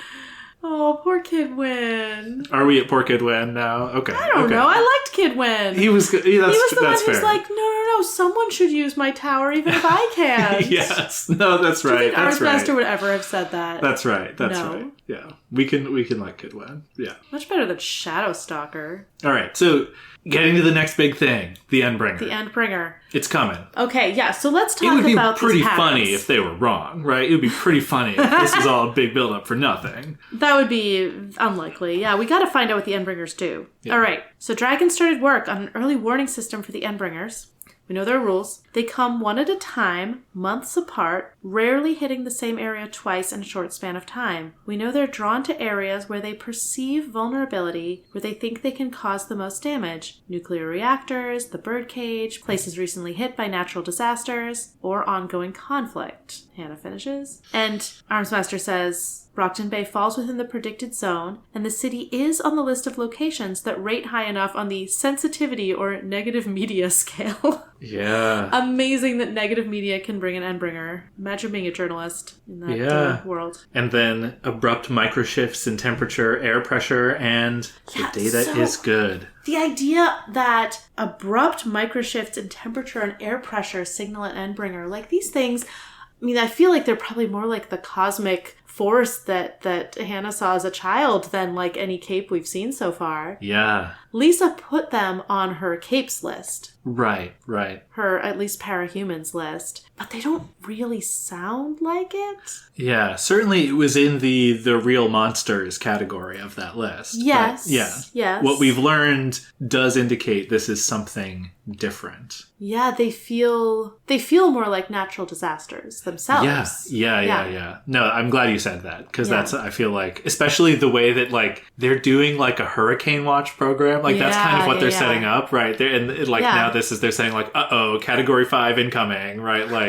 Speaker 1: Oh, poor Kid Win.
Speaker 2: Are we at poor Kid Win now? Okay.
Speaker 1: I don't know. I liked Kid Win.
Speaker 2: He was good. He was
Speaker 1: the one who's
Speaker 2: fair.
Speaker 1: like, no, someone should use my tower even if I can't.
Speaker 2: Yes. No, that's right.
Speaker 1: Do you think Armsmaster would ever have said that?
Speaker 2: That's right. Right. Yeah. We can like Kid Win. Yeah.
Speaker 1: Much better than Shadowstalker.
Speaker 2: All right. So, getting to the next big thing, the Endbringer.
Speaker 1: The Endbringer.
Speaker 2: It's coming.
Speaker 1: Okay, yeah, so let's talk about
Speaker 2: It would be
Speaker 1: these
Speaker 2: pretty
Speaker 1: patterns.
Speaker 2: funny if they were wrong, right? It would be pretty funny if this is all a big build-up for nothing.
Speaker 1: That would be unlikely. Yeah, we gotta find out what the Endbringers do. Yeah. All right, so Dragon started work on an early warning system for the Endbringers. We know their rules. They come one at a time, months apart, rarely hitting the same area twice in a short span of time. We know they're drawn to areas where they perceive vulnerability, where they think they can cause the most damage. Nuclear reactors, the birdcage, places recently hit by natural disasters, or ongoing conflict. Hannah finishes. And Armsmaster says, Brockton Bay falls within the predicted zone, and the city is on the list of locations that rate high enough on the sensitivity or negative media scale.
Speaker 2: Yeah.
Speaker 1: Amazing that negative media can bring an Endbringer. Imagine being a journalist in that world.
Speaker 2: And then abrupt microshifts in temperature, air pressure, and the data is good.
Speaker 1: The idea that abrupt microshifts in temperature and air pressure signal an Endbringer, like these things, I mean, I feel like they're probably more like the cosmic force that Hannah saw as a child than like any cape we've seen so far.
Speaker 2: Yeah.
Speaker 1: Lisa put them on her capes list.
Speaker 2: Right.
Speaker 1: Her, at least parahumans list. But they don't really sound like it.
Speaker 2: Yeah, certainly it was in the real monsters category of that list.
Speaker 1: Yes.
Speaker 2: But
Speaker 1: Yes.
Speaker 2: What we've learned does indicate this is something different.
Speaker 1: Yeah, they feel more like natural disasters themselves.
Speaker 2: Yeah. No, I'm glad you said that, because that's, I feel like, especially the way that, like, they're doing, like, a hurricane watch program. Like, that's kind of what they're setting up, right? Now they're saying, like, uh-oh, Category 5 incoming, right? Like...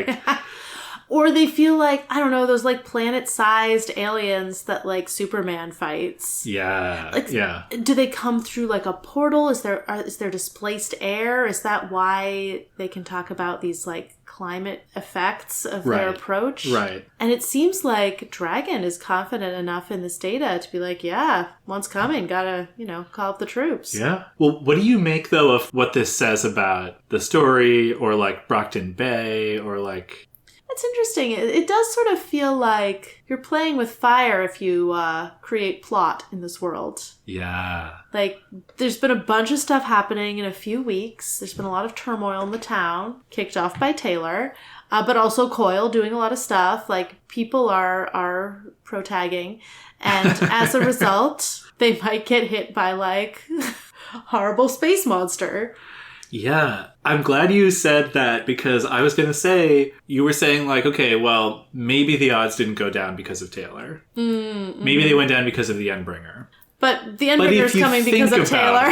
Speaker 1: Or they feel like, I don't know, those like planet-sized aliens that like Superman fights.
Speaker 2: Yeah.
Speaker 1: Like,
Speaker 2: yeah.
Speaker 1: Do they come through like a portal? Is there displaced air? Is that why they can talk about these like climate effects of their approach?
Speaker 2: Right.
Speaker 1: And it seems like Dragon is confident enough in this data to be like, yeah, one's coming. Gotta, call up the troops.
Speaker 2: Yeah. Well, what do you make, though, of what this says about the story or like Brockton Bay or like...
Speaker 1: It's interesting. It does sort of feel like you're playing with fire if you create plot in this world.
Speaker 2: Yeah.
Speaker 1: Like, there's been a bunch of stuff happening in a few weeks. There's been a lot of turmoil in the town, kicked off by Taylor, but also Coyle doing a lot of stuff. Like, people are pro-tagging. And as a result, they might get hit by, like, horrible space monster.
Speaker 2: Yeah, I'm glad you said that because I was going to say, you were saying like, okay, well, maybe the odds didn't go down because of Taylor. Mm-hmm. Maybe they went down because of the Endbringer.
Speaker 1: But the Endbringer is coming because of Taylor.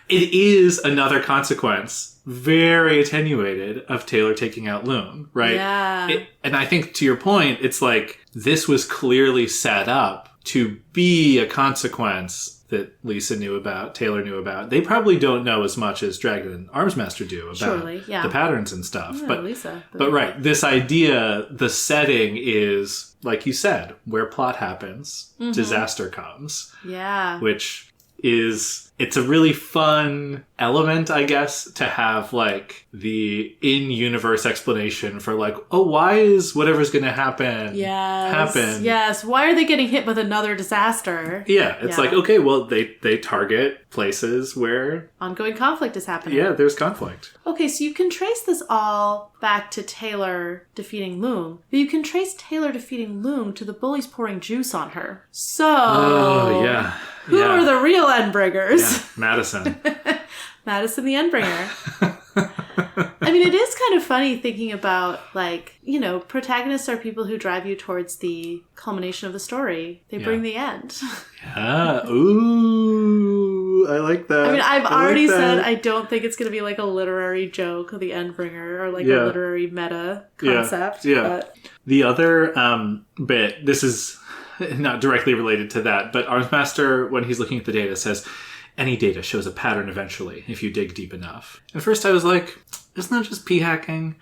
Speaker 2: It is another consequence, very attenuated, of Taylor taking out Loon, right?
Speaker 1: Yeah.
Speaker 2: And I think to your point, it's like this was clearly set up to be a consequence that Lisa knew about, Taylor knew about. They probably don't know as much as Dragon and Armsmaster do about the patterns and stuff.
Speaker 1: Yeah,
Speaker 2: but
Speaker 1: Lisa.
Speaker 2: But right, this idea, the setting is, like you said, where plot happens, disaster comes.
Speaker 1: Yeah.
Speaker 2: Which is... It's a really fun element, I guess, to have, like, the in-universe explanation for, like, oh, why is whatever's going to happen happen?
Speaker 1: Yes, why are they getting hit with another disaster?
Speaker 2: Yeah, it's like, okay, well, they target places where...
Speaker 1: ongoing conflict is happening.
Speaker 2: Yeah, there's conflict.
Speaker 1: Okay, so you can trace this all back to Taylor defeating Loon, but you can trace Taylor defeating Loon to the bullies pouring juice on her. So...
Speaker 2: oh, yeah.
Speaker 1: Who are the real Endbringers?
Speaker 2: Yeah, Madison.
Speaker 1: Madison the Endbringer. I mean, it is kind of funny thinking about, like, protagonists are people who drive you towards the culmination of the story. They bring the end.
Speaker 2: Yeah. Ooh, I like that.
Speaker 1: I mean, I've already said I don't think it's going to be like a literary joke of the Endbringer or like a literary meta concept.
Speaker 2: Yeah.
Speaker 1: But...
Speaker 2: The other bit, this is... not directly related to that, but Armsmaster, when he's looking at the data, says, any data shows a pattern eventually if you dig deep enough. At first I was like, isn't that just p-hacking?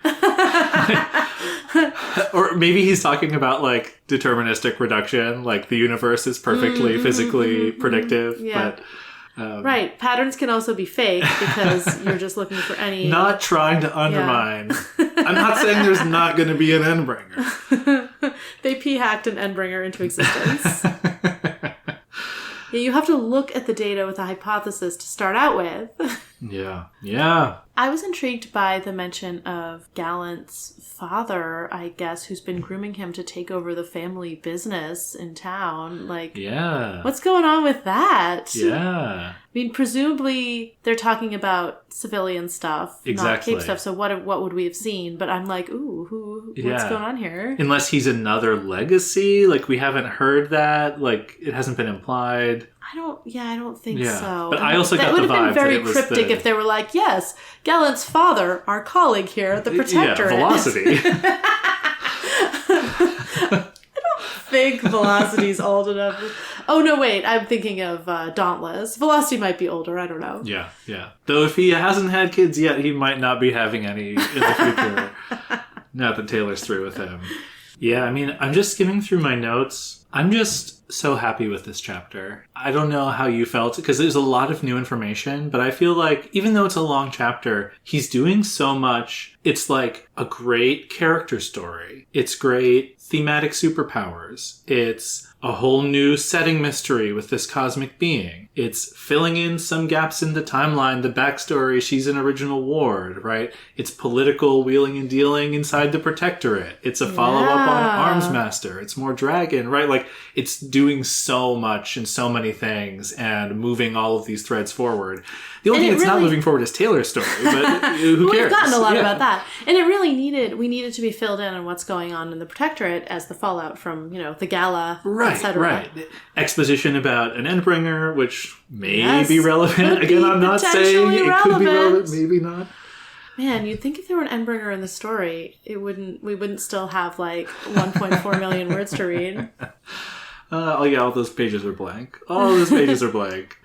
Speaker 2: Or maybe he's talking about, like, deterministic reduction, like the universe is perfectly physically predictive.
Speaker 1: Yeah.
Speaker 2: But
Speaker 1: right. Patterns can also be fake because you're just looking for any...
Speaker 2: Not trying to undermine. I'm not saying there's not going to be an Endbringer.
Speaker 1: They p-hacked an Endbringer into existence. Yeah, you have to look at the data with a hypothesis to start out with. Yeah. I was intrigued by the mention of Gallant's father, I guess, who's been grooming him to take over the family business in town. Like, what's going on with that?
Speaker 2: Yeah.
Speaker 1: I mean, presumably they're talking about civilian stuff, not Cape stuff. So what would we have seen? But I'm like, ooh, what's going on here?
Speaker 2: Unless he's another legacy, like we haven't heard that, like it hasn't been implied.
Speaker 1: I don't think so.
Speaker 2: But I also got the vibe that it was... That would have been very
Speaker 1: cryptic if they were like, yes, Gallant's father, our colleague here at the Protectorate.
Speaker 2: Yeah, Velocity.
Speaker 1: I don't think Velocity's old enough. Oh, no, wait. I'm thinking of Dauntless. Velocity might be older. I don't know.
Speaker 2: Yeah. Though if he hasn't had kids yet, he might not be having any in the future. Not that Taylor's through with him. Yeah, I mean, I'm just skimming through my notes. I'm just so happy with this chapter. I don't know how you felt, because there's a lot of new information, but I feel like even though it's a long chapter, he's doing so much. It's like a great character story. It's great thematic superpowers. It's a whole new setting mystery with this cosmic being. It's filling in some gaps in the timeline, the backstory, she's an original ward, right? It's political wheeling and dealing inside the Protectorate. It's a follow-up on Armsmaster. It's more Dragon, right? Like, it's doing so much and so many things and moving all of these threads forward. The only thing it's not moving forward is Taylor's story, but who cares?
Speaker 1: We've gotten a lot about that. And it really needed to be filled in on what's going on in the Protectorate as the fallout from, the gala, etc.
Speaker 2: Right. Exposition about an Endbringer, which may be relevant. Again, I'm not saying it could be relevant, maybe not.
Speaker 1: Man, you'd think if there were an Endbringer in the story, we wouldn't still have like 1.4 million words to read.
Speaker 2: All those pages are blank. All those pages are blank.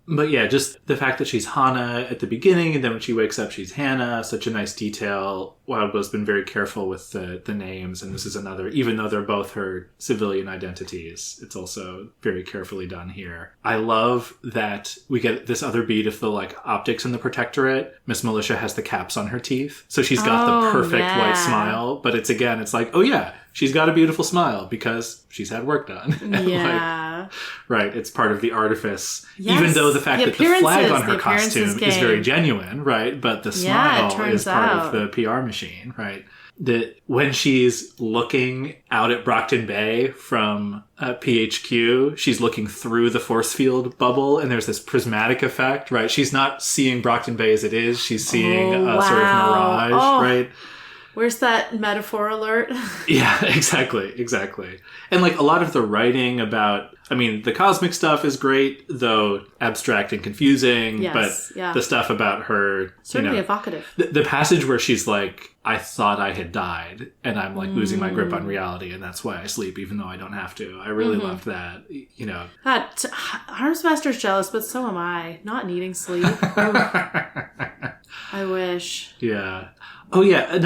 Speaker 2: But yeah, just the fact that she's Hannah at the beginning, and then when she wakes up, she's Hannah. Such a nice detail. Wildbow's been very careful with the names, and this is another, even though they're both her civilian identities, it's also very carefully done here. I love that we get this other beat of the like optics in the Protectorate. Miss Militia has the caps on her teeth, so she's got the perfect white smile, but it's like, oh yeah, she's got a beautiful smile because she's had work done.
Speaker 1: Yeah.
Speaker 2: Right, it's part of the artifice.
Speaker 1: Yes.
Speaker 2: Even though the fact that the flag on her costume is very genuine, right? But the smile is part of the PR machine, right? That when she's looking out at Brockton Bay from PHQ, she's looking through the force field bubble, and there's this prismatic effect, right? She's not seeing Brockton Bay as it is. She's seeing a sort of mirage, right?
Speaker 1: Where's that metaphor alert?
Speaker 2: Yeah, exactly. And like a lot of the writing about, I mean, the cosmic stuff is great, though abstract and confusing. Yes, but the stuff about her...
Speaker 1: Certainly evocative.
Speaker 2: The passage where she's like, I thought I had died, and I'm like losing my grip on reality, and that's why I sleep, even though I don't have to. I really loved that,
Speaker 1: God, Armsmaster's jealous, but so am I. Not needing sleep. I wish.
Speaker 2: Yeah. Oh yeah,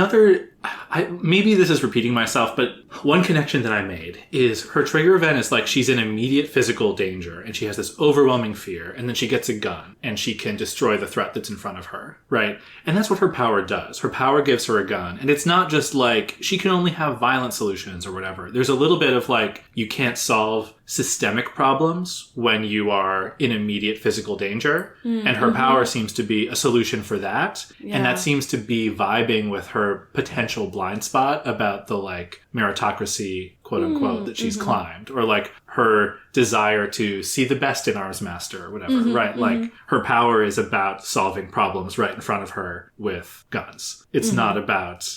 Speaker 2: maybe this is repeating myself, but one connection that I made is her trigger event is like she's in immediate physical danger and she has this overwhelming fear, and then she gets a gun and she can destroy the threat that's in front of her, right? And that's what her power does. Her power gives her a gun, and it's not just like she can only have violent solutions or whatever. There's a little bit of like you can't solve systemic problems when you are in immediate physical danger, and her power seems to be a solution for that, and that seems to be vibing with her potential blind spot about the like meritocracy, quote unquote, that she's climbed, or like her desire to see the best in Armsmaster or whatever, right? Like her power is about solving problems right in front of her with guns. It's not about,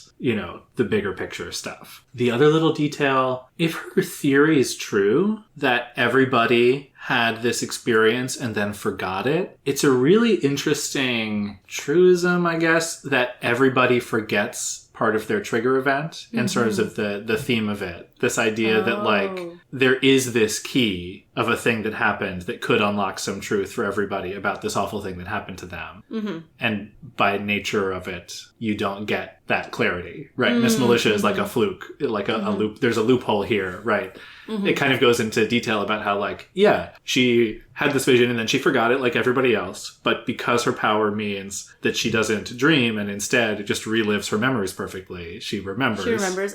Speaker 2: the bigger picture stuff. The other little detail, if her theory is true that everybody had this experience and then forgot it, it's a really interesting truism, I guess, that everybody forgets part of their trigger event and sort of the theme of it. This idea that like there is this key of a thing that happened that could unlock some truth for everybody about this awful thing that happened to them. And by nature of it, you don't get that clarity, right? Miss Militia is like a fluke, like a loop. There's a loophole here, right? It kind of goes into detail about how like, yeah, she had this vision and then she forgot it like everybody else. But because her power means that she doesn't dream and instead just relives her memories perfectly, she remembers.
Speaker 1: She remembers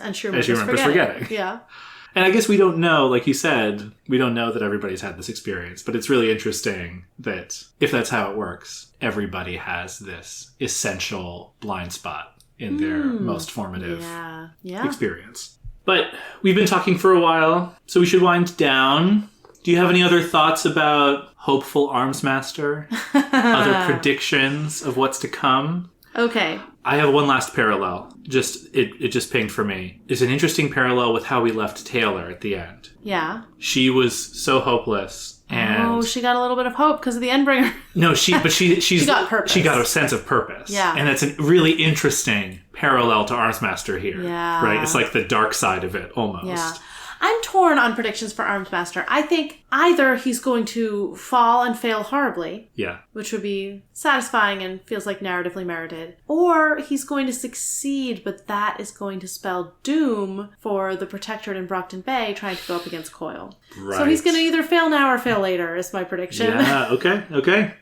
Speaker 2: forgetting.
Speaker 1: Yeah.
Speaker 2: And I guess we don't know, like you said, we don't know that everybody's had this experience, but it's really interesting that if that's how it works, everybody has this essential blind spot in their most formative experience. But we've been talking for a while, so we should wind down. Do you have any other thoughts about hopeful Armsmaster? Other predictions of what's to come?
Speaker 1: Okay.
Speaker 2: I have one last parallel. It just pinged for me. It's an interesting parallel with how we left Taylor at the end.
Speaker 1: Yeah.
Speaker 2: She was so hopeless, and
Speaker 1: she got a little bit of hope because of the Endbringer.
Speaker 2: No, she
Speaker 1: got purpose.
Speaker 2: She got a sense of purpose.
Speaker 1: Yeah.
Speaker 2: And that's a really interesting parallel to Armsmaster here.
Speaker 1: Yeah.
Speaker 2: Right? It's like the dark side of it almost.
Speaker 1: Yeah. I'm torn on predictions for Armsmaster. I think either he's going to fall and fail horribly, which would be satisfying and feels like narratively merited, or he's going to succeed, but that is going to spell doom for the Protectorate in Brockton Bay trying to go up against Coil. Right. So he's going to either fail now or fail later, is my prediction.
Speaker 2: Yeah, okay.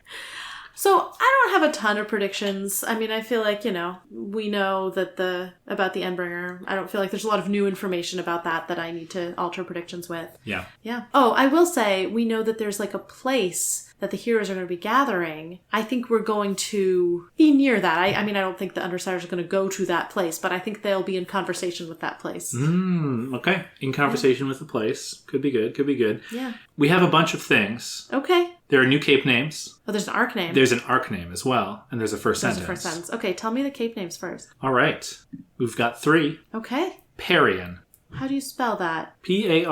Speaker 1: So I don't have a ton of predictions. I mean, I feel like, we know that about the Endbringer. I don't feel like there's a lot of new information about that I need to alter predictions with. Yeah. Oh, I will say we know that there's like a place that the heroes are going to be gathering. I think we're going to be near that. I mean, I don't think the Undersiders are going to go to that place, but I think they'll be in conversation with that place.
Speaker 2: Okay. In conversation with the place. Could be good. Yeah. We have a bunch of things.
Speaker 1: Okay.
Speaker 2: There are new cape names.
Speaker 1: Oh, there's an arc name.
Speaker 2: There's an arc name as well. And there's a first sentence.
Speaker 1: Okay, tell me the cape names first.
Speaker 2: All right. We've got 3.
Speaker 1: Okay.
Speaker 2: Parian.
Speaker 1: How do you spell that?
Speaker 2: Parian.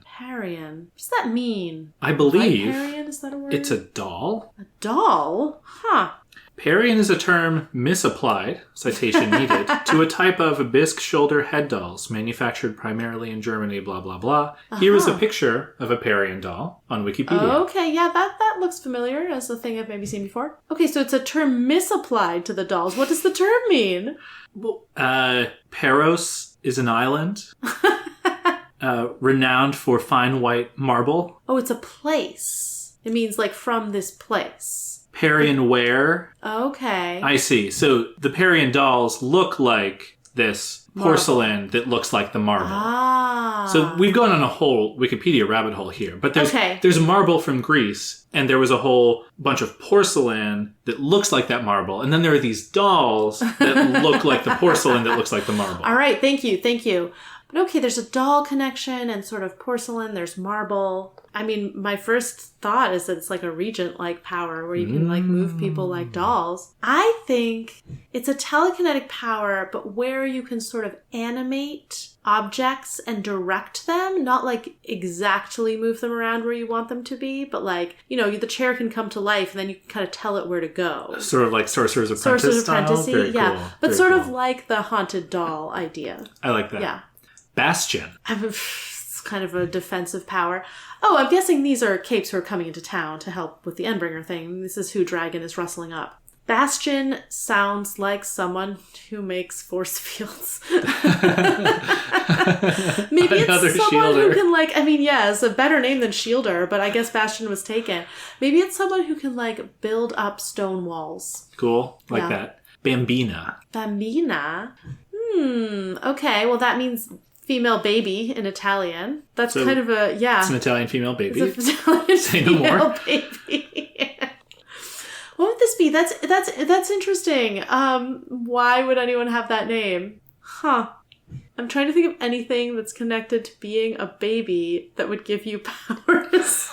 Speaker 1: Parian. What does that mean?
Speaker 2: I believe
Speaker 1: Parian, is that a word?
Speaker 2: It's a doll.
Speaker 1: A doll? Huh.
Speaker 2: Parian is a term misapplied, citation needed, to a type of bisque shoulder head dolls manufactured primarily in Germany, blah, blah, blah. Here is a picture of a Parian doll on Wikipedia.
Speaker 1: Okay, yeah, that looks familiar as a thing I've maybe seen before. Okay, so it's a term misapplied to the dolls. What does the term mean?
Speaker 2: Well, Paros is an island renowned for fine white marble.
Speaker 1: Oh, it's a place. It means like from this place.
Speaker 2: Parian ware.
Speaker 1: Okay.
Speaker 2: I see. So the Parian dolls look like this porcelain that looks like the marble.
Speaker 1: Ah.
Speaker 2: So we've gone on a whole Wikipedia rabbit hole here. But there's a marble from Greece, and there was a whole bunch of porcelain that looks like that marble. And then there are these dolls that look like the porcelain that looks like the marble.
Speaker 1: All right, thank you. But okay, there's a doll connection and sort of porcelain, there's marble. I mean, my first thought is that it's like a regent-like power where you can like move people like dolls. I think it's a telekinetic power, but where you can sort of animate objects and direct them, not like exactly move them around where you want them to be, but like, you know, the chair can come to life and then you can kind of tell it where to go.
Speaker 2: Sort of like Sorcerer's Apprentice style? Very
Speaker 1: yeah.
Speaker 2: cool.
Speaker 1: But
Speaker 2: Very
Speaker 1: sort
Speaker 2: cool.
Speaker 1: of like the haunted doll idea.
Speaker 2: I like that.
Speaker 1: Yeah.
Speaker 2: Bastion.
Speaker 1: It's kind of a defensive power. Oh, I'm guessing these are capes who are coming into town to help with the Endbringer thing. This is who Dragon is rustling up. Bastion sounds like someone who makes force fields. Maybe
Speaker 2: Another
Speaker 1: it's someone
Speaker 2: shielder.
Speaker 1: who can like, I mean, yeah, it's a better name than Shielder, but I guess Bastion was taken. Maybe it's someone who can like build up stone walls.
Speaker 2: Cool. Like
Speaker 1: Yeah.
Speaker 2: that. Bambina.
Speaker 1: Bambina? Okay, well that means female baby in Italian. That's
Speaker 2: So
Speaker 1: kind of a, yeah.
Speaker 2: It's an Italian female baby.
Speaker 1: It's an Italian
Speaker 2: Say no
Speaker 1: female
Speaker 2: more.
Speaker 1: baby. What would this be? That's interesting. Why would anyone have that name? Huh. I'm trying to think of anything that's connected to being a baby that would give you powers.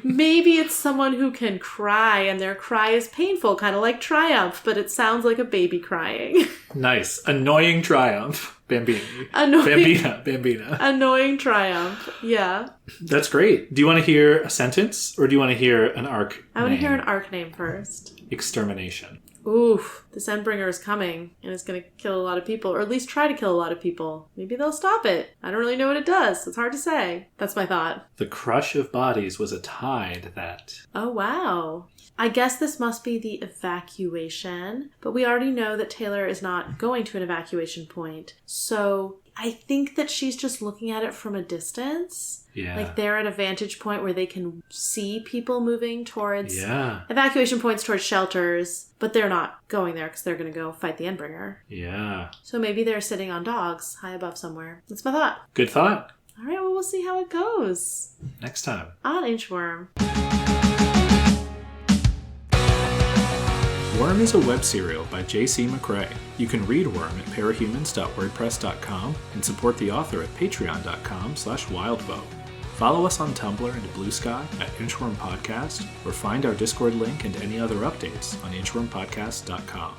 Speaker 1: Maybe it's someone who can cry and their cry is painful, kind of like Triumph, but it sounds like a baby crying.
Speaker 2: Nice. Annoying Triumph. Bambini. Bambina.
Speaker 1: Annoying Triumph. Yeah.
Speaker 2: That's great. Do you want to hear a sentence or do you want to hear an arc
Speaker 1: I want to
Speaker 2: name?
Speaker 1: hear an arc name first.
Speaker 2: Extermination.
Speaker 1: Oof, this Endbringer is coming, and it's going to kill a lot of people, or at least try to kill a lot of people. Maybe they'll stop it. I don't really know what it does. It's hard to say. That's my thought.
Speaker 2: The crush of bodies was a tide that...
Speaker 1: Oh, wow. I guess this must be the evacuation, but we already know that Taylor is not going to an evacuation point. So I think that she's just looking at it from a distance.
Speaker 2: Yeah.
Speaker 1: Like they're at a vantage point where they can see people moving towards
Speaker 2: Yeah.
Speaker 1: evacuation points, towards shelters, but they're not going there because they're going to go fight the Endbringer.
Speaker 2: Yeah.
Speaker 1: So maybe they're sitting on dogs high above somewhere. That's my thought.
Speaker 2: Good thought.
Speaker 1: All right, well, we'll see how it goes
Speaker 2: Next time.
Speaker 1: on Inchworm.
Speaker 2: Worm is a web serial by J.C. McCrae. You can read Worm at parahumans.wordpress.com and support the author at patreon.com/wildbow. Follow us on Tumblr and Blue Sky at Inchworm Podcast, or find our Discord link and any other updates on inchwormpodcast.com.